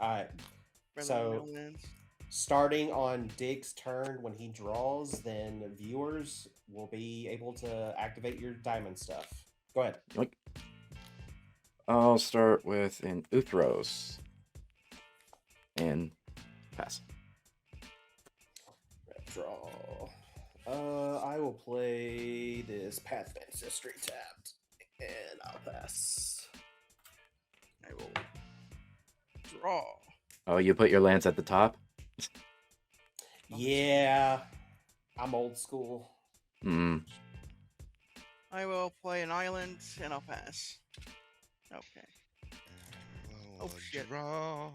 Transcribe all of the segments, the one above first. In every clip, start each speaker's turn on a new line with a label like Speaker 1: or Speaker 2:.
Speaker 1: All right.
Speaker 2: For the
Speaker 1: So
Speaker 2: millions.
Speaker 1: starting on Dig's turn when he draws, then viewers will be able to activate your diamond stuff. Go ahead.
Speaker 3: Yoink. I'll start with an Uthros. And pass.
Speaker 1: Draw. I will play this Path of Ancestry tapped, and I'll pass.
Speaker 2: I will draw.
Speaker 3: Oh, you put your lands at the top?
Speaker 1: Yeah, I'm old school.
Speaker 3: Hmm.
Speaker 2: I will play an island and I'll pass. Okay.
Speaker 4: We'll
Speaker 2: shit.
Speaker 4: draw.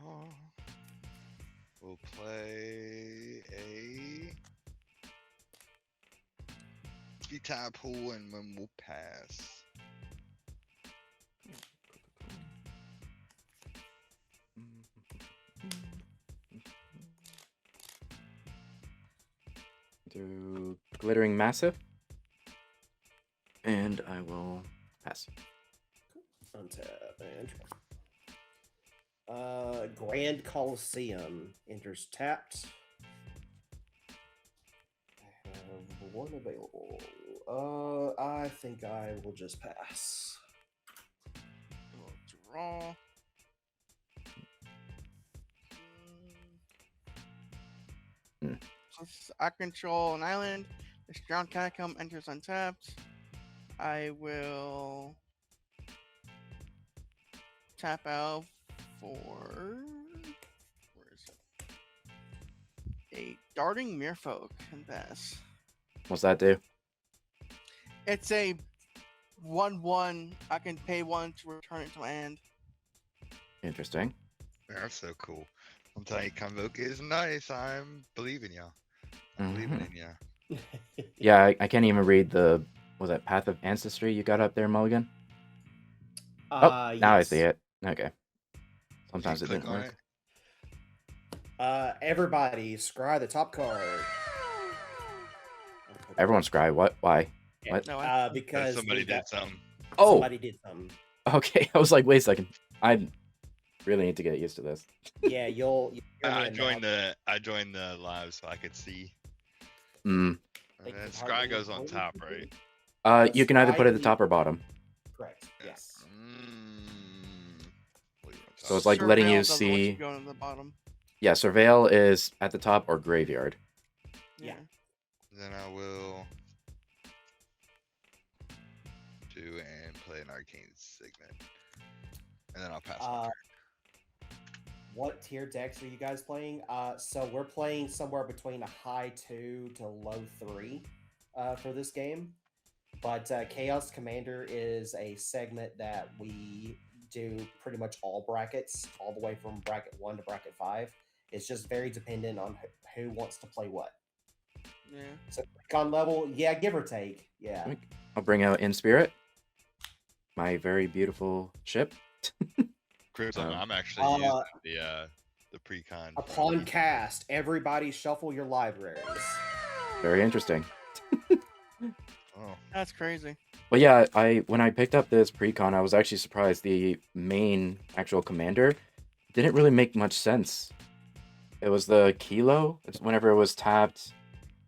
Speaker 4: We'll play a tap pool and then we'll pass.
Speaker 3: Do Glittering Massive. And I will pass.
Speaker 1: Untap and draw. Grand Coliseum enters tapped. I have one available. I think I will just pass.
Speaker 2: We'll draw.
Speaker 3: Hmm.
Speaker 2: So I control an island. This ground catacomb enters untapped. I will tap out for where is it? A darting merfolk and pass.
Speaker 3: What's that do?
Speaker 2: It's a 1/1. I can pay 1 to return it to hand.
Speaker 3: Interesting.
Speaker 4: That's so cool. I'm telling you, Convoke is nice. I'm believing ya. I'm believing in ya.
Speaker 3: Yeah, I can't even read the, was that Path of Ancestry you got up there, Mulligan? Oh, now I see it. Okay. Sometimes it
Speaker 4: click
Speaker 3: didn't
Speaker 4: on
Speaker 3: work.
Speaker 1: Everybody, scry the top card.
Speaker 3: Everyone scry. What? Why? What?
Speaker 2: No,
Speaker 1: Because
Speaker 4: somebody did something.
Speaker 3: Oh!
Speaker 1: Somebody did something.
Speaker 3: Okay, I was like, wait a second. I really need to get used to this.
Speaker 1: Yeah, you'll
Speaker 4: I joined the live so I could see.
Speaker 3: Hmm.
Speaker 1: Thank
Speaker 4: And
Speaker 1: you
Speaker 4: then
Speaker 1: for
Speaker 4: Scry
Speaker 1: hardly
Speaker 4: goes on
Speaker 1: voting
Speaker 4: top,
Speaker 1: for
Speaker 4: right?
Speaker 1: me.
Speaker 3: You can either put it at the
Speaker 1: Scry-
Speaker 3: top or bottom.
Speaker 1: Correct. Yes.
Speaker 3: So it's like letting you
Speaker 2: doesn't let
Speaker 3: see-
Speaker 2: go to the bottom.
Speaker 3: Yeah, Surveil is at the top or graveyard.
Speaker 1: Yeah.
Speaker 4: Then I will do and play an arcane segment, and then I'll pass. my turn.
Speaker 1: What tier decks are you guys playing? So we're playing somewhere between a high 2 to low 3 for this game. But Chaos Commander is a segment that we do pretty much all brackets, all the way from bracket 1 to bracket 5. It's just very dependent on who wants to play what.
Speaker 2: Yeah.
Speaker 1: So on level, yeah, give or take. Yeah.
Speaker 3: I'll bring out Inspirit. My very beautiful ship.
Speaker 4: Chris,
Speaker 3: Oh.
Speaker 4: I'm actually using the pre-con.
Speaker 1: Upon cast, everybody shuffle your libraries.
Speaker 3: Very interesting.
Speaker 4: Oh,
Speaker 2: That's crazy.
Speaker 3: Well, yeah, when I picked up this precon, I was actually surprised the main actual commander didn't really make much sense. It was the Kilo. It's whenever it was tapped,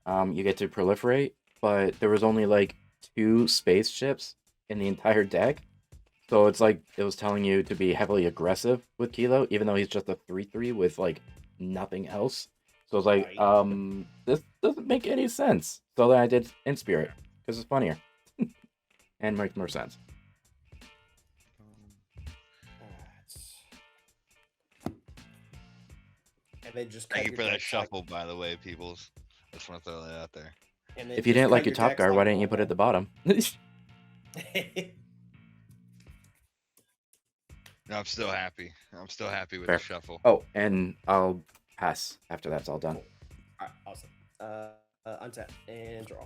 Speaker 3: you get to proliferate, but there was only like 2 spaceships in the entire deck. So it's like it was telling you to be heavily aggressive with Kilo, even though he's just a 3/3 with like nothing else. So it's like,
Speaker 1: Right.
Speaker 3: this doesn't make any sense. So then I did Inspirit because it's funnier and makes more sense.
Speaker 1: And then just
Speaker 4: thank
Speaker 1: cut
Speaker 4: you
Speaker 1: your
Speaker 4: for that
Speaker 1: decks like-
Speaker 4: shuffle, by the way, peoples. I just want to throw that out there.
Speaker 1: and then
Speaker 3: If you
Speaker 1: just
Speaker 3: didn't like
Speaker 1: cut
Speaker 3: your top
Speaker 1: decks
Speaker 3: guard,
Speaker 1: like
Speaker 3: why didn't you put it at the bottom?
Speaker 4: No, I'm still happy. I'm still happy with
Speaker 3: Fair.
Speaker 4: the shuffle.
Speaker 3: Oh, and I'll pass after that's all done.
Speaker 1: Alright, awesome. Untap and draw.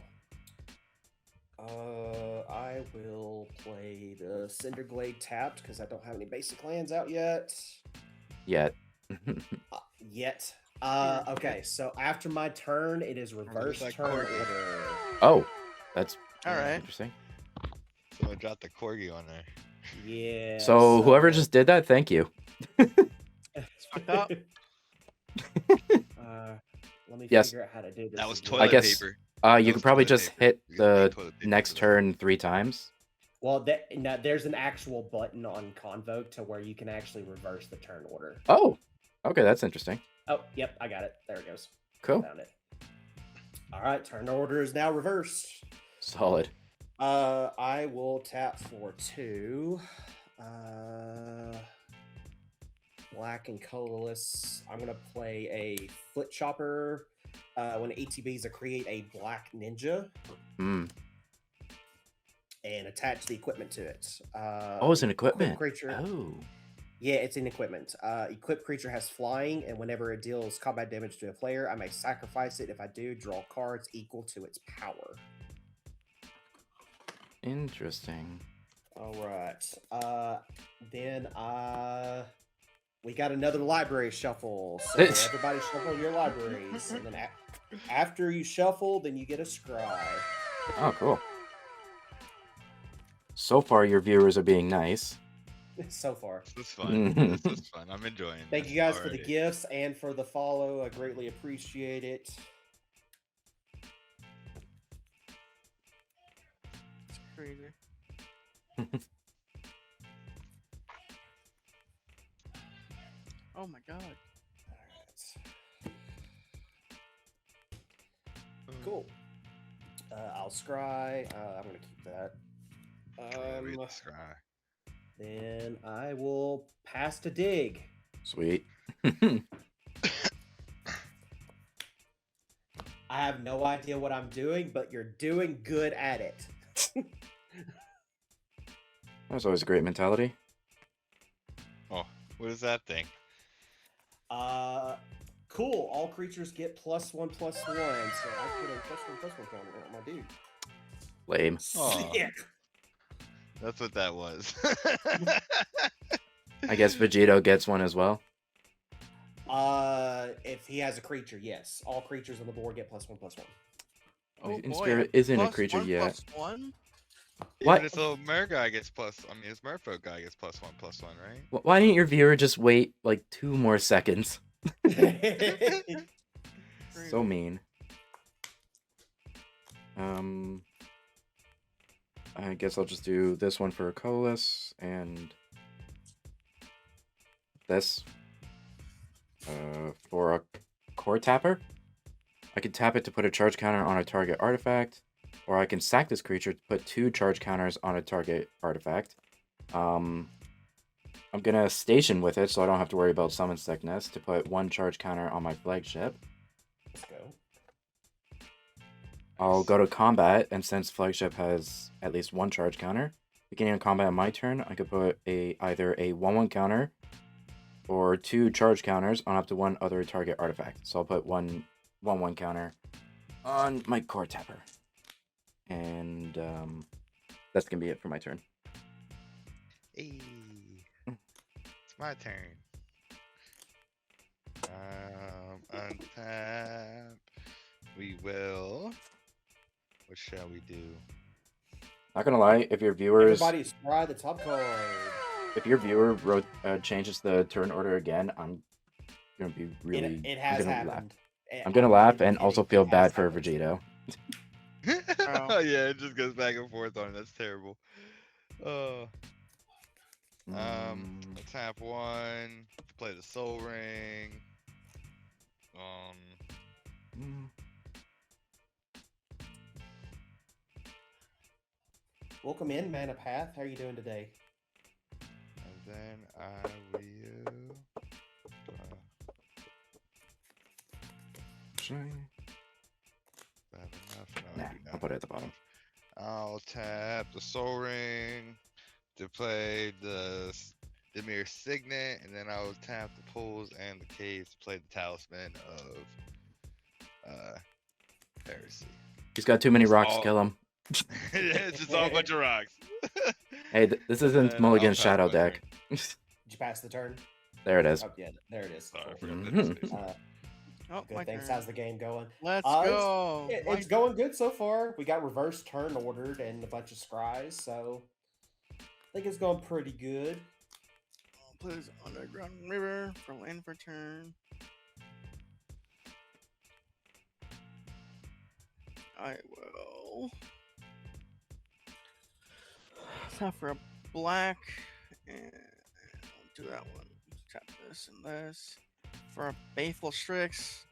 Speaker 1: I will play the Cinderglade tapped because I don't have any basic lands out yet.
Speaker 3: Yet.
Speaker 1: Yet. Okay, so after my turn, it is reverse
Speaker 4: that
Speaker 1: turn
Speaker 4: corgi?
Speaker 1: order.
Speaker 3: Oh, that's
Speaker 2: All right.
Speaker 3: interesting.
Speaker 4: So I dropped the corgi on there.
Speaker 1: Yeah.
Speaker 3: So whoever just did that, thank you.
Speaker 2: It's Fucked up.
Speaker 1: Let me
Speaker 3: Yes.
Speaker 1: figure out how to do this.
Speaker 4: That was
Speaker 1: again.
Speaker 4: toilet
Speaker 3: guess-
Speaker 4: paper.
Speaker 3: You
Speaker 4: That
Speaker 3: could
Speaker 4: was
Speaker 3: probably
Speaker 4: toilet
Speaker 3: just
Speaker 4: paper.
Speaker 3: hit
Speaker 4: You can make
Speaker 3: the
Speaker 4: toilet paper
Speaker 3: next
Speaker 4: for that.
Speaker 3: turn 3 times.
Speaker 1: Well, now there's an actual button on Convoke to where you can actually reverse the turn order.
Speaker 3: Oh, okay, that's interesting.
Speaker 1: Oh, yep, I got it. There it goes.
Speaker 3: Cool.
Speaker 1: Found it. All right, turn order is now reversed.
Speaker 3: Solid.
Speaker 1: I will tap for 2. Black and colorless. I'm gonna play a Foot Chopper. When ATBs a create a black ninja
Speaker 3: Hmm.
Speaker 1: and attach the equipment to it.
Speaker 3: Oh, it's an equipment.
Speaker 1: Creature.
Speaker 3: Oh.
Speaker 1: Yeah, it's an equipment. Equipped creature has flying, and whenever it deals combat damage to a player, I may sacrifice it. If I do, draw cards equal to its power.
Speaker 3: Interesting.
Speaker 1: All right. Then we got another library shuffle. So everybody shuffle your libraries, and then after you shuffle, then you get a scry.
Speaker 3: Oh, cool. So far, your viewers are being nice.
Speaker 1: So far.
Speaker 4: This is fun. This is fun. I'm enjoying.
Speaker 1: Thank
Speaker 4: this
Speaker 1: you guys for the
Speaker 4: already.
Speaker 1: gifts and for the follow. I greatly appreciate it.
Speaker 2: It's crazy. Oh my god.
Speaker 1: Cool. I'll scry. I'm gonna keep that.
Speaker 4: Read the scry.
Speaker 1: Then I will pass to dig.
Speaker 3: Sweet.
Speaker 1: I have no idea what I'm doing, but you're doing good at it.
Speaker 3: That's always a great mentality.
Speaker 4: Oh, what is that thing?
Speaker 1: Cool. All creatures get +1/+1, so I put a +1/+1 counter on my dude.
Speaker 3: Lame.
Speaker 4: Aw.
Speaker 1: Sick.
Speaker 4: That's what that was.
Speaker 3: I guess Vegito gets one as well.
Speaker 1: If he has a creature, yes. All creatures on the board get +1/+1.
Speaker 2: Oh boy.
Speaker 3: Inspirit isn't a
Speaker 2: Plus
Speaker 3: creature
Speaker 2: one,
Speaker 3: yet.
Speaker 2: +1?
Speaker 3: What?
Speaker 4: Even his little mer guy gets his merfolk guy gets +1/+1, right?
Speaker 3: Why didn't your viewer just wait like 2 more seconds? So mean. I guess I'll just do this one for a colorless and this for a core tapper. I can tap it to put a charge counter on a target artifact, or I can sack this creature to put 2 charge counters on a target artifact. I'm gonna station with it so I don't have to worry about summon sickness to put 1 charge counter on my flagship.
Speaker 1: Let's go.
Speaker 3: I'll go to combat, and since flagship has at least 1 charge counter, beginning of combat on my turn, I could put either a 1/1 counter or 2 charge counters on up to 1 other target artifact. So I'll put 1/1 counter on my core tapper. And that's gonna be it for my turn.
Speaker 4: Hey, it's my turn. Untap. We will. What shall we do?
Speaker 3: Not gonna lie, if your viewers,
Speaker 1: Everybody scry the top card.
Speaker 3: if your viewer changes the turn order again, I'm gonna be really.
Speaker 1: It has
Speaker 3: I'm gonna
Speaker 1: happened.
Speaker 3: I'm gonna laugh and also feel bad for Vegito.
Speaker 4: Oh yeah, it just goes back and forth on it. That's terrible. Tap 1 to play the Soul Ring.
Speaker 1: Welcome in, Man of Path. How are you doing today?
Speaker 4: And then I will.
Speaker 3: Should I?
Speaker 4: I have enough? No, I
Speaker 3: Nah,
Speaker 4: do not
Speaker 3: I'll put it
Speaker 4: have
Speaker 3: at the bottom.
Speaker 4: I'll tap the Soul Ring to play the Dimir Signet, and then I will tap the Pools and the Caves to play the Talisman of Heresy.
Speaker 3: He's got too many
Speaker 4: It's
Speaker 3: rocks.
Speaker 4: all-
Speaker 3: Kill him.
Speaker 4: It's just all a bunch of rocks.
Speaker 3: Hey, this isn't
Speaker 4: And
Speaker 3: Mulligan's
Speaker 4: I'll
Speaker 3: Shadow
Speaker 4: pass my
Speaker 3: deck.
Speaker 1: Did you pass the turn?
Speaker 3: There it is.
Speaker 1: Oh, yeah, there it is.
Speaker 4: Sorry, I
Speaker 1: Cool.
Speaker 4: forgot
Speaker 3: Mhm.
Speaker 4: that it's-
Speaker 2: Oh,
Speaker 1: Good
Speaker 2: my
Speaker 1: thanks.
Speaker 2: turn.
Speaker 1: How's the game going?
Speaker 2: Let's
Speaker 1: Uh, it's-
Speaker 2: go.
Speaker 1: It's going good so far. We got reverse turn ordered and a bunch of scries, so I think it's going pretty good.
Speaker 2: Play this underground river for land for turn. I will tap for a black, and I'll do that one. Tap this and this. For a Faithful Strix,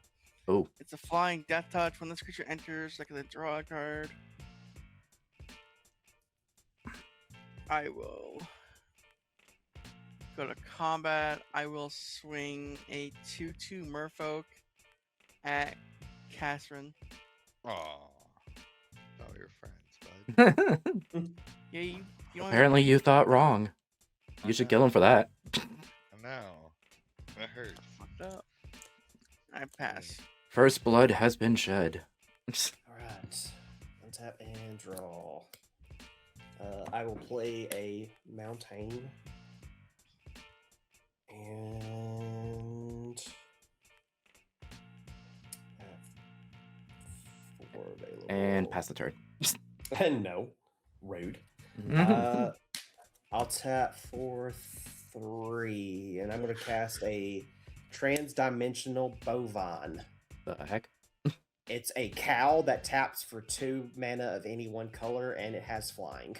Speaker 3: Oh,
Speaker 2: it's a flying death touch. When this creature enters, I can draw a card. I will go to combat. I will swing a 2/2 Merfolk at Catherine.
Speaker 4: Aw. Oh, you're friends, bud.
Speaker 2: Yeah, you don't
Speaker 3: apparently you thought wrong. You should kill him for that.
Speaker 4: I know. That hurts.
Speaker 2: fucked up. I pass.
Speaker 3: First blood has been shed.
Speaker 1: All right. Untap and draw. I will play a mountain. And I have 4 available.
Speaker 3: And pass the turn.
Speaker 1: No. Rude.
Speaker 3: Mhm.
Speaker 1: I'll tap for 3, and I'm going to cast a Transdimensional Bovine.
Speaker 3: The heck?
Speaker 1: It's a cow that taps for 2 mana of any one color, and it has flying.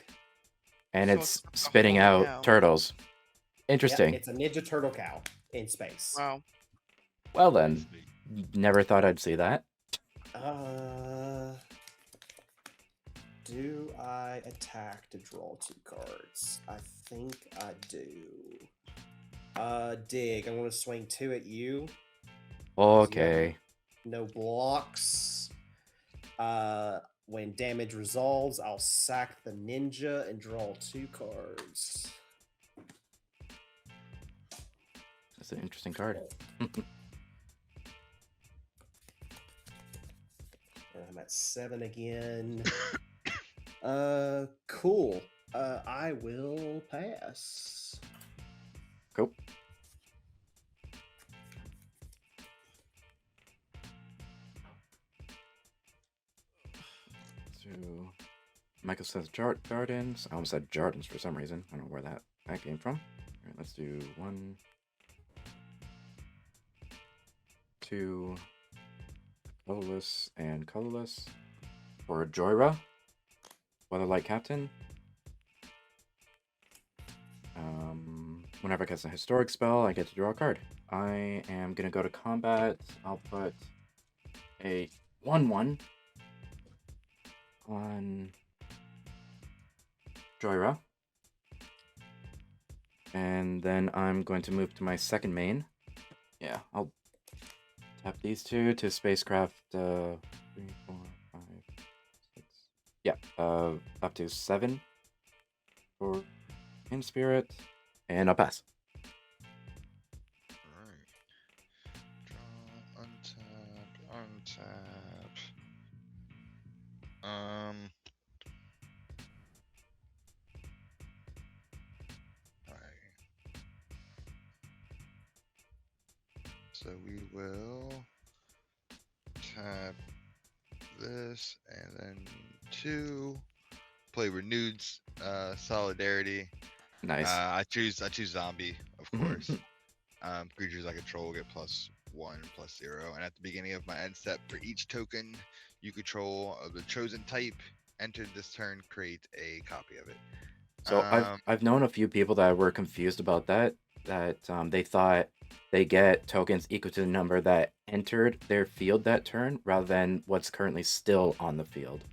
Speaker 3: And
Speaker 2: So
Speaker 3: it's
Speaker 2: it's a
Speaker 3: spitting
Speaker 2: holy
Speaker 3: out
Speaker 2: cow.
Speaker 3: turtles.
Speaker 1: Yep,
Speaker 3: Interesting.
Speaker 1: it's a Ninja Turtle cow in space.
Speaker 2: Wow.
Speaker 3: Well then, never thought I'd see that.
Speaker 1: Do I attack to draw 2 cards? I think I do. Dig. I'm going to swing 2 at you.
Speaker 3: Okay.
Speaker 1: No blocks. When damage resolves, I'll sack the ninja and draw 2 cards.
Speaker 3: That's an interesting card.
Speaker 1: I'm at 7 again. Cool. I will pass.
Speaker 3: Cool. So, Michael says Jardins. I almost said Jardins for some reason. I don't know where that came from. All right, let's do 1, 2, colorless and colorless. For Joyra, Weatherlight Captain. Whenever I cast a historic spell, I get to draw a card. I am gonna go to combat. I'll put a 1/1 on Joyra. And then I'm going to move to my second main. Yeah, I'll tap these 2 to spacecraft 3, 4, 5, 6. Yeah, up to 7 for Inspirit. And I'll pass.
Speaker 4: Alright. Draw, untap. Alright. So we will tap this and then 2. Play Renewed Solidarity.
Speaker 3: Nice.
Speaker 4: I choose zombie, of
Speaker 3: Mhm.
Speaker 4: course. Creatures I control get +1/+0, and at the beginning of my end step, for each token you control of the chosen type entered this turn, create a copy of it.
Speaker 3: So I've known a few people that were confused about that. They thought they get tokens equal to the number that entered their field that turn, rather than what's currently still on the field.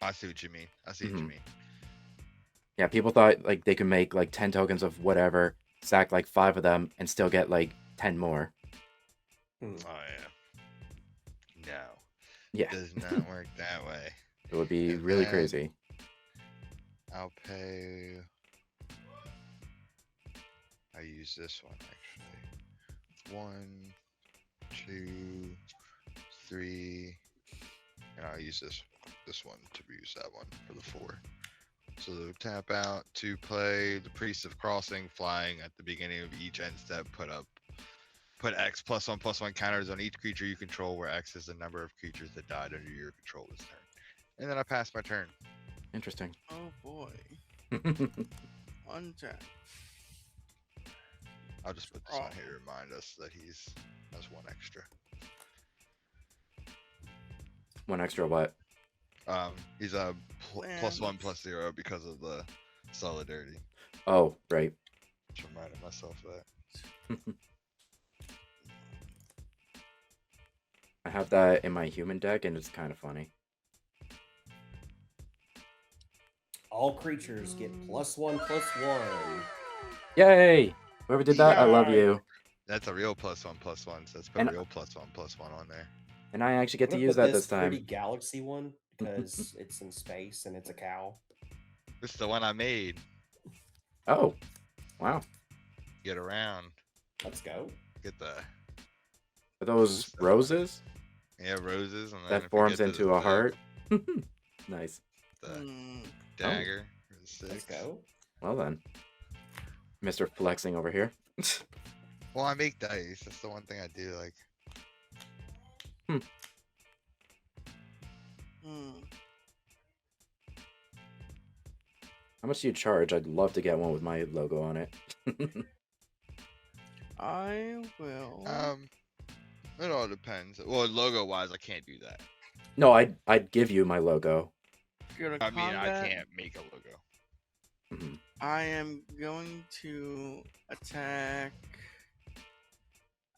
Speaker 4: I see what you mean. I see what you
Speaker 3: Mhm.
Speaker 4: mean.
Speaker 3: Yeah, people thought like they could make like 10 tokens of whatever, sack like 5 of them, and still get like 10 more.
Speaker 1: Hmm.
Speaker 4: Oh yeah. No,
Speaker 3: Yeah,
Speaker 4: does not work that way.
Speaker 3: it would be
Speaker 4: And
Speaker 3: really
Speaker 4: then
Speaker 3: crazy.
Speaker 4: I'll pay. I use this one actually. 1, 2, 3, and I'll use this one to use that one for the 4. So tap out to play the Priest of Crossing, flying at the beginning of each end step. Put X +1/+1 counters on each creature you control, where X is the number of creatures that died under your control this turn. And then I pass my turn.
Speaker 3: Interesting.
Speaker 2: Oh boy. Untap.
Speaker 4: I'll just put this on here to remind us that has one extra.
Speaker 3: One extra what?
Speaker 4: He's a +1/+0 because of the solidarity.
Speaker 3: Oh, right.
Speaker 4: Just reminded myself of that.
Speaker 3: I have that in my human deck, and it's kind of funny.
Speaker 1: All creatures get +1/+1.
Speaker 3: Yay! Whoever did that, I love
Speaker 2: Yay.
Speaker 3: you.
Speaker 4: That's a real +1/+1. So let's put
Speaker 3: And-
Speaker 4: a real +1/+1 on there.
Speaker 3: And I actually get to
Speaker 1: I'm
Speaker 3: use
Speaker 1: gonna
Speaker 3: that
Speaker 1: put
Speaker 3: this time.
Speaker 1: Pretty Galaxy one because it's in space and it's a cow.
Speaker 4: This is the one I made.
Speaker 3: Oh, wow.
Speaker 4: Get around.
Speaker 1: Let's go.
Speaker 4: Get the
Speaker 3: Are those
Speaker 4: stuff.
Speaker 3: roses?
Speaker 4: roses, and then if
Speaker 3: That
Speaker 4: you
Speaker 3: forms
Speaker 4: get to
Speaker 3: into
Speaker 4: the
Speaker 3: a heart? Nice.
Speaker 2: Hmm.
Speaker 4: dagger. for the
Speaker 1: Let's
Speaker 4: 6.
Speaker 1: go.
Speaker 3: Well then. Mr. Flexing over here.
Speaker 4: Well, I make dice. That's the one thing I do. Like,
Speaker 2: Hmm.
Speaker 3: How much do you charge? I'd love to get one with my logo on it.
Speaker 2: I will.
Speaker 4: it all depends. Well, logo wise, I can't do that.
Speaker 3: No, I'd give you my logo.
Speaker 2: Go to
Speaker 4: I mean, I
Speaker 2: combat.
Speaker 4: can't make a logo.
Speaker 3: Mhm.
Speaker 2: I am going to attack.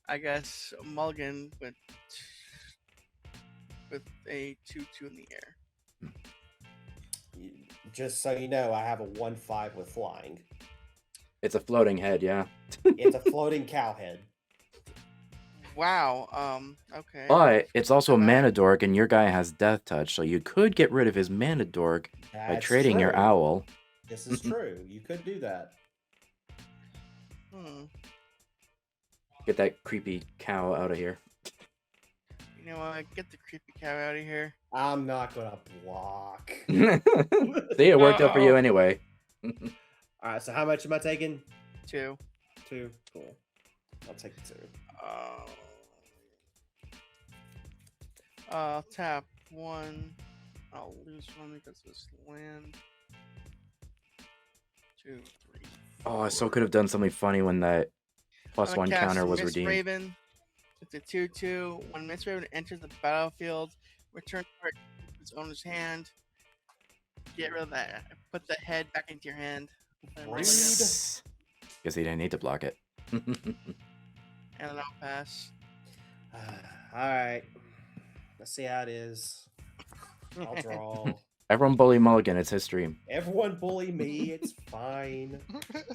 Speaker 2: I guess Mulligan with a 2/2 in the air.
Speaker 1: Just so you know, I have a 1/5 with flying.
Speaker 3: It's a floating head, yeah.
Speaker 1: It's a floating cow head.
Speaker 2: Wow. Okay.
Speaker 3: But it's also a
Speaker 2: Alright.
Speaker 3: mana dork, and your guy has death touch, so you could get rid of his mana dork by
Speaker 1: That's
Speaker 3: trading your
Speaker 1: true.
Speaker 3: owl.
Speaker 1: This is true. You could do that.
Speaker 3: Get that creepy cow out of here.
Speaker 2: You know what? Get the creepy cow out of here.
Speaker 1: I'm not gonna block.
Speaker 3: See, it worked out for you
Speaker 2: No.
Speaker 3: anyway.
Speaker 1: All right. So how much am I taking?
Speaker 2: 2.
Speaker 1: 2. Cool. I'll take 2.
Speaker 2: I'll tap 1. I'll lose 1 because of this land. 2, 3.
Speaker 3: Oh, I so could have done something funny when that
Speaker 2: I'll
Speaker 3: +1
Speaker 2: cast
Speaker 3: counter was
Speaker 2: Mist
Speaker 3: redeemed.
Speaker 2: Raven. It's a 2/2. When Mist Raven enters the battlefield, return target to its owner's hand. Get rid of that. Put the head back into your hand. And
Speaker 1: Rude.
Speaker 3: Guess he didn't need to block it.
Speaker 2: then I'll pass.
Speaker 1: All right. Let's see how it is. I'll draw.
Speaker 3: Everyone bully Mulligan. It's his stream.
Speaker 1: Everyone bully me. It's fine.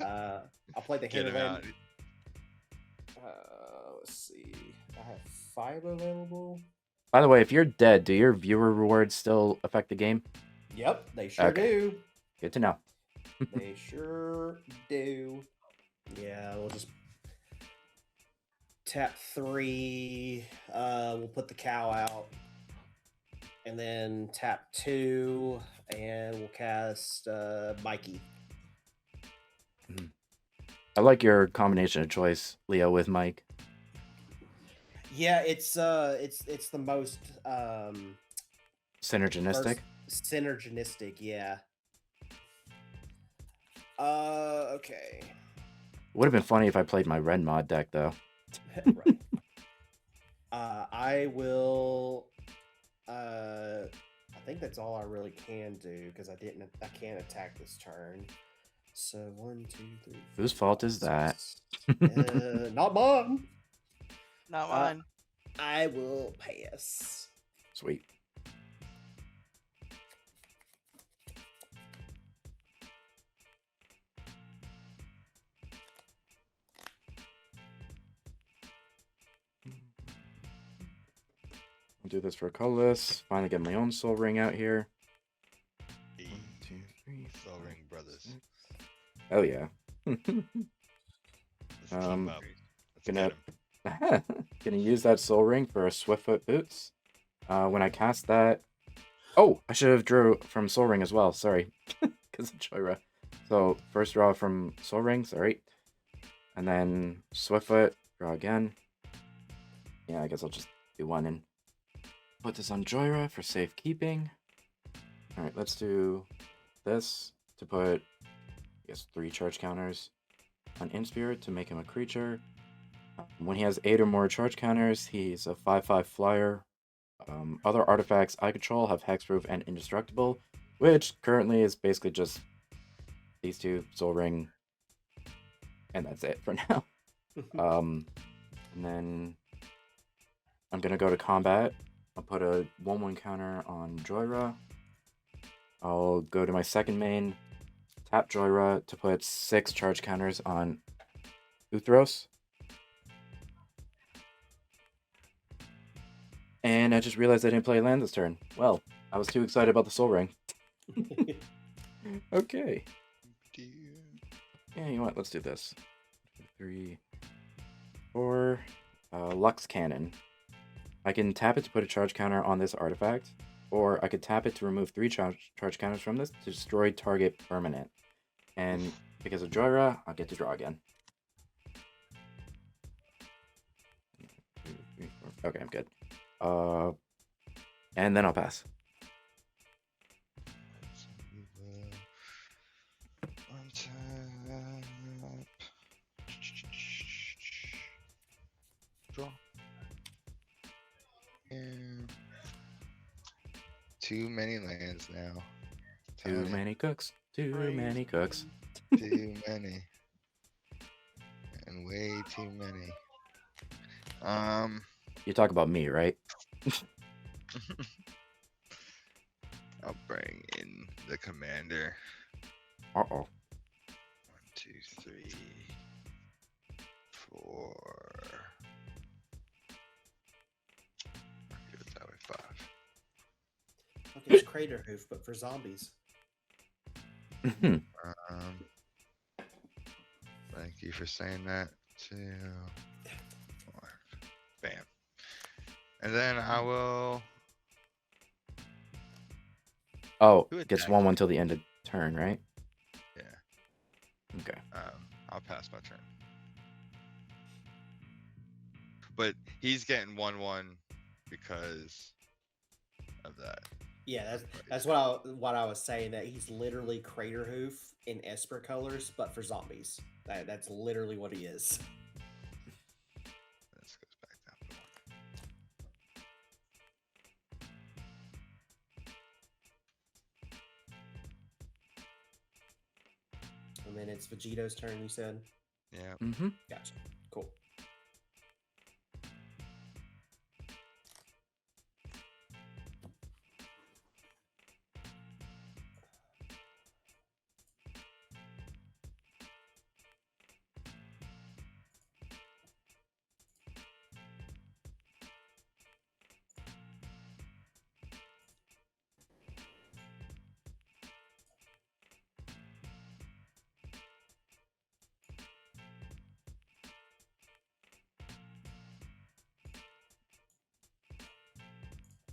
Speaker 1: I'll play the
Speaker 4: Get him out.
Speaker 1: hinterland. Let's see. I have 5 available.
Speaker 3: By the way, if you're dead, do your viewer rewards still affect the game?
Speaker 1: Yep, they sure
Speaker 3: Okay.
Speaker 1: do.
Speaker 3: Good to know.
Speaker 1: They sure do. Yeah, we'll just tap 3. We'll put the cow out. And then tap 2. And we'll cast Mikey.
Speaker 3: I like your combination of choice, Leo, with Mike.
Speaker 1: Yeah, it's the most
Speaker 3: Synergistic.
Speaker 1: synergistic, yeah. Okay.
Speaker 3: Would have been funny if I played my red mod deck, though.
Speaker 1: Right. I will. I think that's all I really can do because I can't attack this turn. So 1, 2, 3.
Speaker 3: Whose fault is that?
Speaker 1: Not mine.
Speaker 2: Not mine.
Speaker 1: I will pass.
Speaker 3: Sweet. I'll do this for colorless. Finally get my own soul ring out here. 1, 2, 3,
Speaker 4: Soul
Speaker 3: 4,
Speaker 4: Ring Brothers.
Speaker 3: 6. Oh yeah.
Speaker 4: Let's
Speaker 3: Um,
Speaker 4: keep up. Let's
Speaker 3: gonna-
Speaker 4: get 'em.
Speaker 3: Gonna use that soul ring for Swiftfoot boots. When I cast that, oh, I should have drew from soul ring as well. Sorry, because of Joyra. So first draw from soul ring. Sorry, and then Swiftfoot. Draw again. Yeah, I guess I'll just do one and put this on Joyra for safekeeping. All right, let's do this to put, I guess, 3 charge counters. on Inspirit to make him a creature. When he has 8 or more charge counters, he's a 5/5 flyer. Other artifacts I control have hexproof and indestructible, which currently is basically just these two, Soul Ring, and that's it for now. And then I'm gonna go to combat. I'll put a 1/1 counter on Joyra. I'll go to my second main, tap Joyra to put 6 charge counters on Uthros. And I just realized I didn't play land this turn. Well, I was too excited about the Soul Ring. Okay. Yeah, you know what? Let's do this. 3, 4. Lux Cannon. I can tap it to put a charge counter on this artifact, or I could tap it to remove 3 charge counters from this to destroy target permanent. And because of Joyra, I'll get to draw again. 1, 2, 3, 4. Okay, I'm good. And then I'll pass.
Speaker 4: Draw. And too many lands now.
Speaker 3: Too many cooks. Too many cooks.
Speaker 4: Too many. And way too many.
Speaker 3: You talk about me, right?
Speaker 4: I'll bring in the commander.
Speaker 3: Uh-oh.
Speaker 4: 1, 2, 3, 4. I'll give it that way, 5.
Speaker 1: Okay, it's Crater Hoof, but for zombies.
Speaker 4: Thank you for saying that. 2, 4. Bam. And then I will.
Speaker 3: Oh,
Speaker 4: Who
Speaker 3: gets
Speaker 4: attacked
Speaker 3: 1/1 till the end of turn, right?
Speaker 4: Yeah.
Speaker 3: Okay.
Speaker 4: I'll pass my turn. But he's getting 1/1 because of that.
Speaker 1: Yeah, that's what I was saying. That he's literally Crater Hoof in Esper colors, but for zombies. That's literally what he is.
Speaker 4: This goes back down to 1.
Speaker 1: And then it's Vegeto's turn. You said.
Speaker 4: Yeah.
Speaker 3: Mm-hmm.
Speaker 1: Gotcha. Cool.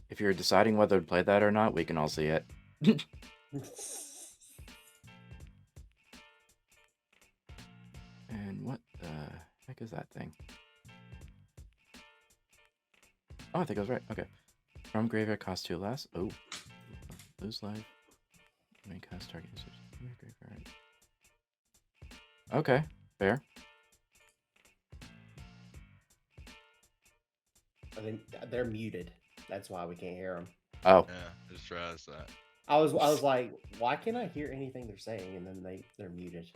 Speaker 3: If you're deciding whether to play that or not, we can all see it. And what the heck is that thing? Oh, I think I was right. Okay. From graveyard cost 2 less. Oh. Lose life. Main cast target usage. Graveyard. Okay. Fair.
Speaker 1: I think they're muted. That's why we can't hear them.
Speaker 3: Oh.
Speaker 4: Yeah. Just realized that.
Speaker 1: I was like, why can't I hear anything they're saying? And then they're muted.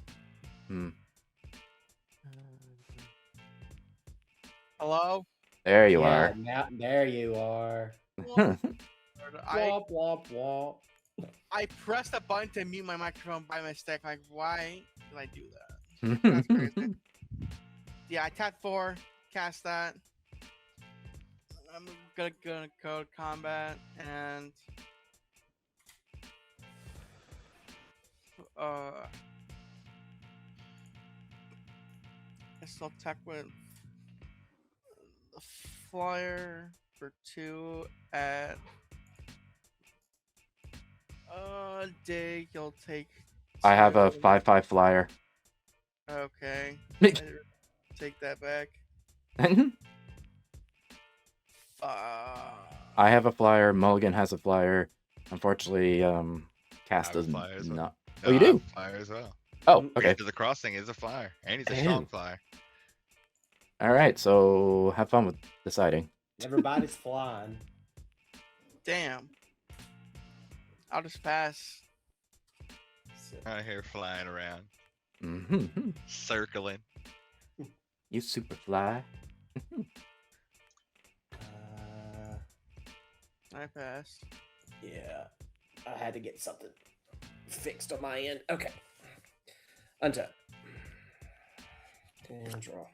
Speaker 2: Hello?
Speaker 3: There you
Speaker 1: Yeah,
Speaker 3: are.
Speaker 1: now, there you are.
Speaker 2: I
Speaker 1: Womp womp womp.
Speaker 2: I pressed a button to mute my microphone by mistake. Like, why did I do that? That's crazy. Yeah, I tapped 4, cast that. I'm gonna go to combat and I still attack with the flyer for 2 at dig. You'll take.
Speaker 3: I have a
Speaker 2: 2.
Speaker 3: 5/5 flyer.
Speaker 2: Okay. Take that back.
Speaker 3: I have a flyer. Mulligan has a flyer. Unfortunately, Cast
Speaker 4: I have a
Speaker 3: doesn't.
Speaker 4: flyer as well.
Speaker 3: Not.
Speaker 4: No,
Speaker 3: Oh, you
Speaker 4: I have
Speaker 3: do?
Speaker 4: a flyer as well.
Speaker 3: Oh, okay.
Speaker 4: Into the Crossing is a flyer, and he's a
Speaker 3: Ew.
Speaker 4: strong flyer.
Speaker 3: All right, so have fun with deciding.
Speaker 1: Everybody's flying.
Speaker 2: Damn. I'll just pass.
Speaker 4: Out here flying around,
Speaker 3: Mm-hmm.
Speaker 4: circling.
Speaker 3: You super fly.
Speaker 2: I pass.
Speaker 1: Yeah, I had to get something fixed on my end. Okay. Untap. And draw.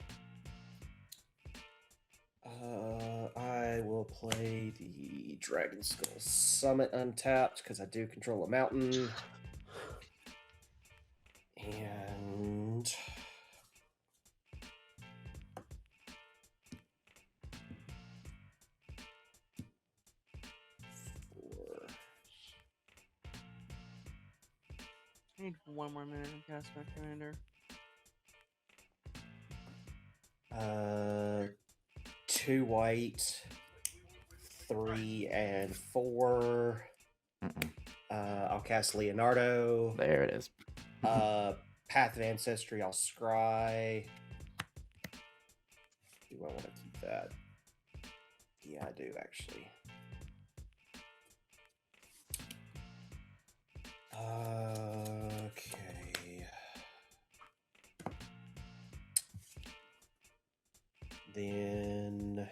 Speaker 1: I will play the Dragon Skull Summit untapped because I do control a mountain. And
Speaker 2: I need 1 more minute to cast my commander.
Speaker 1: 2 white, 3 and 4.
Speaker 3: Mm-mm.
Speaker 1: I'll cast Leonardo.
Speaker 3: There it is.
Speaker 1: Path of Ancestry, I'll scry. Do I want to keep that? Yeah, I do actually. Okay. Then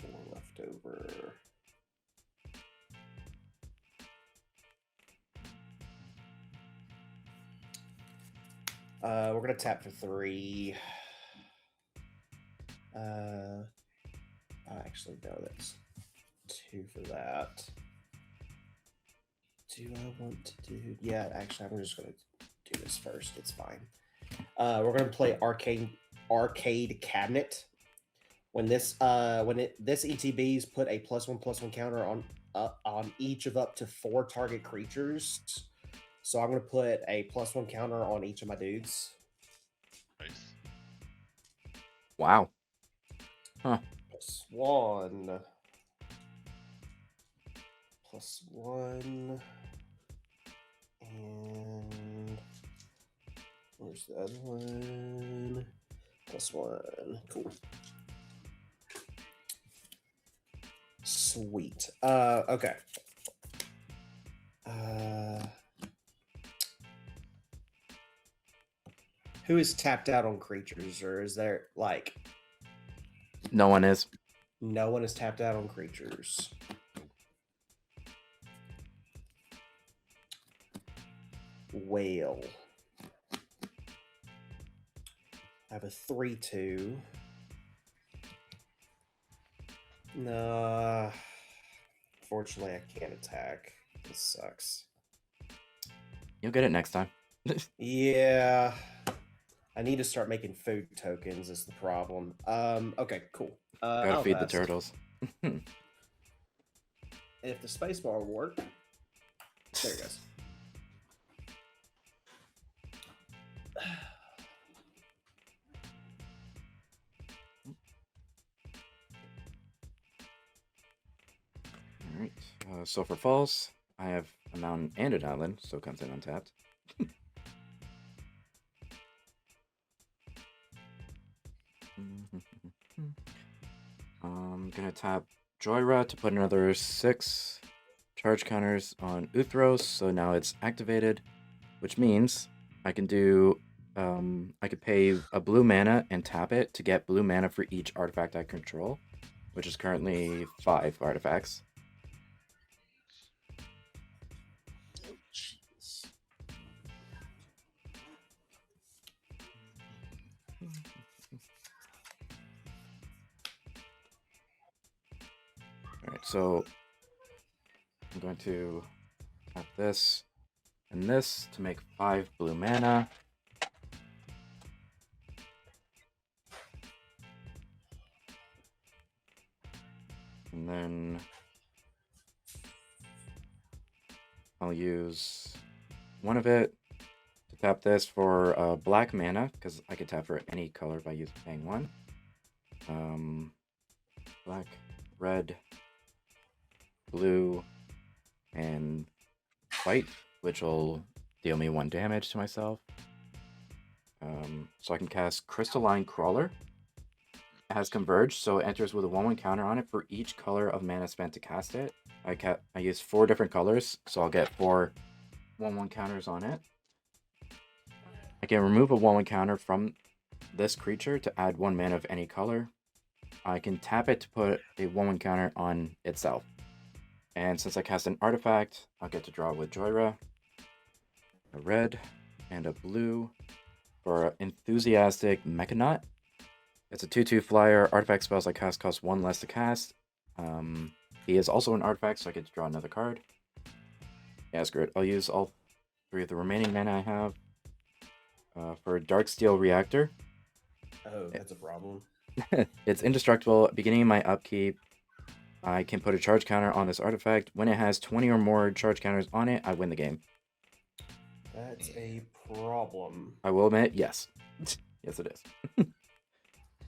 Speaker 1: 4 left over. We're gonna tap for 3. Actually, no, that's 2 for that. Do I want to do? Yeah, actually, I'm just gonna do this first. It's fine. We're gonna play arcade cabinet. When this this ETBs put a +1/+1 counter on each of up to 4 target creatures. So I'm gonna put a +1 counter on each of my dudes.
Speaker 4: Nice.
Speaker 3: Wow. Huh.
Speaker 1: +1. +1. And where's the other one? +1. Cool. Sweet. Okay. Who is tapped out on creatures, or is there like
Speaker 3: No one is.
Speaker 1: no one is tapped out on creatures? Whale. I have a 3/2. No. Fortunately, I can't attack. This sucks.
Speaker 3: You'll get it next time.
Speaker 1: Yeah. I need to start making food tokens is the problem. Okay, cool.
Speaker 3: Gotta
Speaker 1: I'll
Speaker 3: feed the
Speaker 1: pass.
Speaker 3: turtles.
Speaker 1: If the spacebar will work. There it goes.
Speaker 3: Alright. So for falls, I have a mountain and an island, so it comes in untapped. I'm gonna tap Joyra to put another 6 charge counters on Uthros, so now it's activated, which means I can do I could pay a blue mana and tap it to get blue mana for each artifact I control, which is currently 5 artifacts. Alright, so I'm going to tap this and this to make 5 blue mana. And then I'll use one of it to tap this for black mana, because I can tap for any color by paying 1. Black, red, blue, and white, which will deal me 1 damage to myself. So I can cast Crystalline Crawler. It has Converge, so it enters with a 1/1 counter on it for each color of mana spent to cast it. I use 4 different colors, so I'll get 4 1/1 counters on it. I can remove a 1/1 counter from this creature to add 1 mana of any color. I can tap it to put a 1/1 counter on itself. And since I cast an artifact, I'll get to draw with Joyra. A red and a blue for Enthusiastic Mechanaut. It's a 2/2 flyer. Artifact spells I cast cost 1 less to cast. He is also an artifact, so I get to draw another card. Yeah, screw it. I'll use all 3 of the remaining mana I have. For Darksteel Reactor.
Speaker 1: Oh, that's a problem.
Speaker 3: It's indestructible. Beginning of my upkeep, I can put a charge counter on this artifact. When it has 20 or more charge counters on it, I win the game.
Speaker 1: That's a problem.
Speaker 3: I will admit, yes. Yes, it is.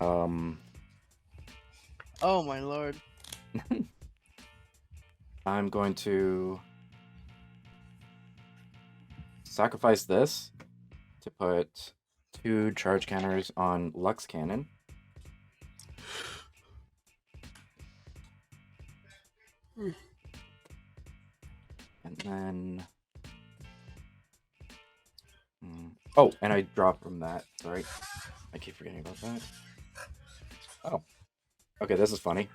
Speaker 2: Oh my lord.
Speaker 3: I'm going to sacrifice this to put 2 charge counters on Lux Cannon. And then... Oh, and I draw from that. Sorry. I keep forgetting about that. Oh. Okay, this is funny.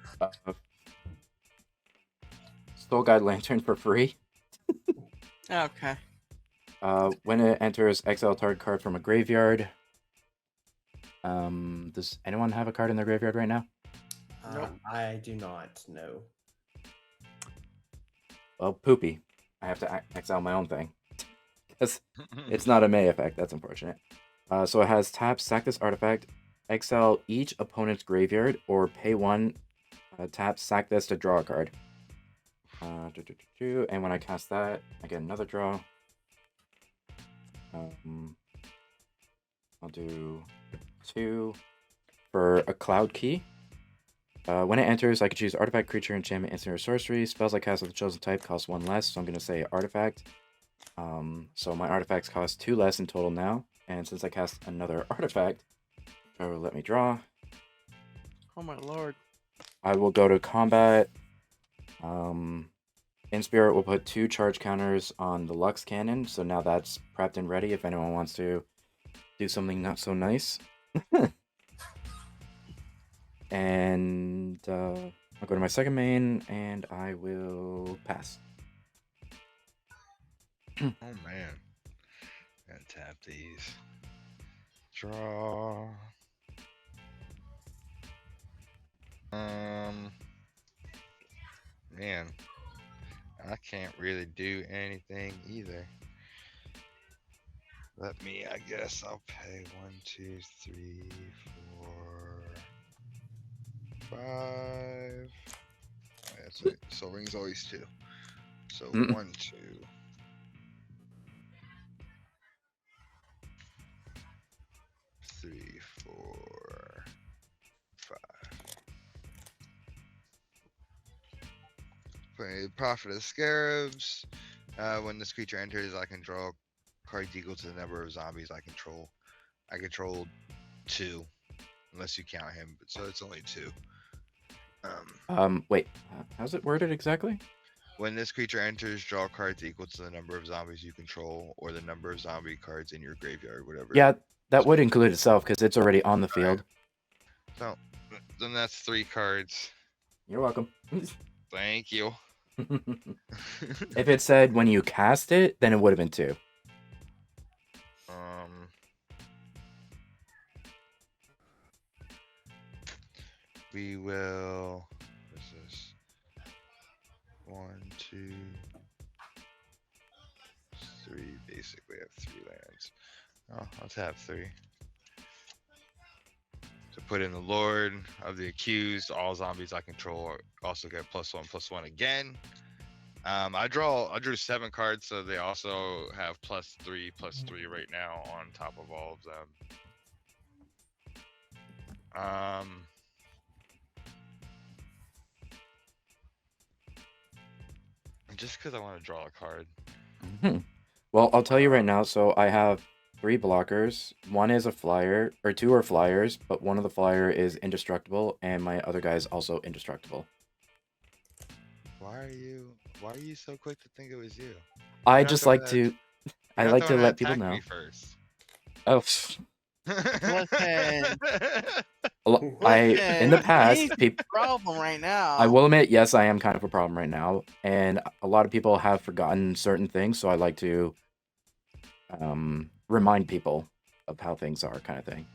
Speaker 3: Soul Guide Lantern for free.
Speaker 2: Okay.
Speaker 3: When it enters, exile target card from a graveyard. Does anyone have a card in their graveyard right now?
Speaker 2: Nope.
Speaker 1: I do not know.
Speaker 3: Well, poopy. I have to exile my own thing. Because it's not a May effect. That's unfortunate. So it has tap, sack this artifact, exile each opponent's graveyard, or pay 1, tap, sack this to draw a card. And when I cast that, I get another draw. I'll do 2 for a Cloud Key. When it enters, I can choose artifact, creature, enchantment, instant, or sorcery. Spells I cast with the chosen type cost 1 less, so I'm going to say artifact. So my artifacts cost 2 less in total now. And since I cast another artifact, let me draw.
Speaker 2: Oh my lord.
Speaker 3: I will go to combat. Inspirit will put 2 charge counters on the Lux Cannon, so now that's prepped and ready if anyone wants to do something not so nice. And I'll go to my second main, and I will pass.
Speaker 4: Oh man. Gotta tap these. Draw. Man. I can't really do anything either. I guess I'll pay 1, 2, 3, 4, 5. That's it. Soul Ring's always 2. So 1, 2. 3, 4, 5. Play Prophet of the Scarabs. When this creature enters, I can draw cards equal to the number of zombies I control. I control 2, unless you count him, but so it's only 2.
Speaker 3: Wait, how's it worded exactly?
Speaker 4: When this creature enters, draw cards equal to the number of zombies you control, or the number of zombie cards in your graveyard, whatever.
Speaker 3: Yeah, that would include itself because it's already on the field.
Speaker 4: So then that's 3 cards.
Speaker 3: You're welcome.
Speaker 4: Thank you.
Speaker 3: If it said when you cast it, then it would have been 2.
Speaker 4: We will. This is 1, 2, 3. Basically, I have 3 lands. Oh, let's have 3. To put in the Lord of the Accused, all zombies I control also get +1/+1 again. I drew 7 cards, so they also have +3/+3 right now on top of all of them. Just because I want to draw a card.
Speaker 3: Well, I'll tell you right now. So I have 3 blockers. One is a flyer, or 2 are flyers, but one of the flyer is indestructible, and my other guy is also indestructible.
Speaker 4: Why are you so quick to think it was you?
Speaker 3: I
Speaker 4: You're not
Speaker 3: just
Speaker 4: the one
Speaker 3: like
Speaker 4: that
Speaker 3: to. I
Speaker 4: you're not
Speaker 3: like
Speaker 4: the
Speaker 3: to
Speaker 4: one that
Speaker 3: let people
Speaker 4: attacked
Speaker 3: know.
Speaker 4: me first.
Speaker 3: Oh,
Speaker 2: Listen,
Speaker 3: in the
Speaker 2: listen,
Speaker 3: past,
Speaker 2: he's the problem right now.
Speaker 3: I will admit, yes, I am kind of a problem right now, and a lot of people have forgotten certain things, so I like to remind people of how things are, kind of thing.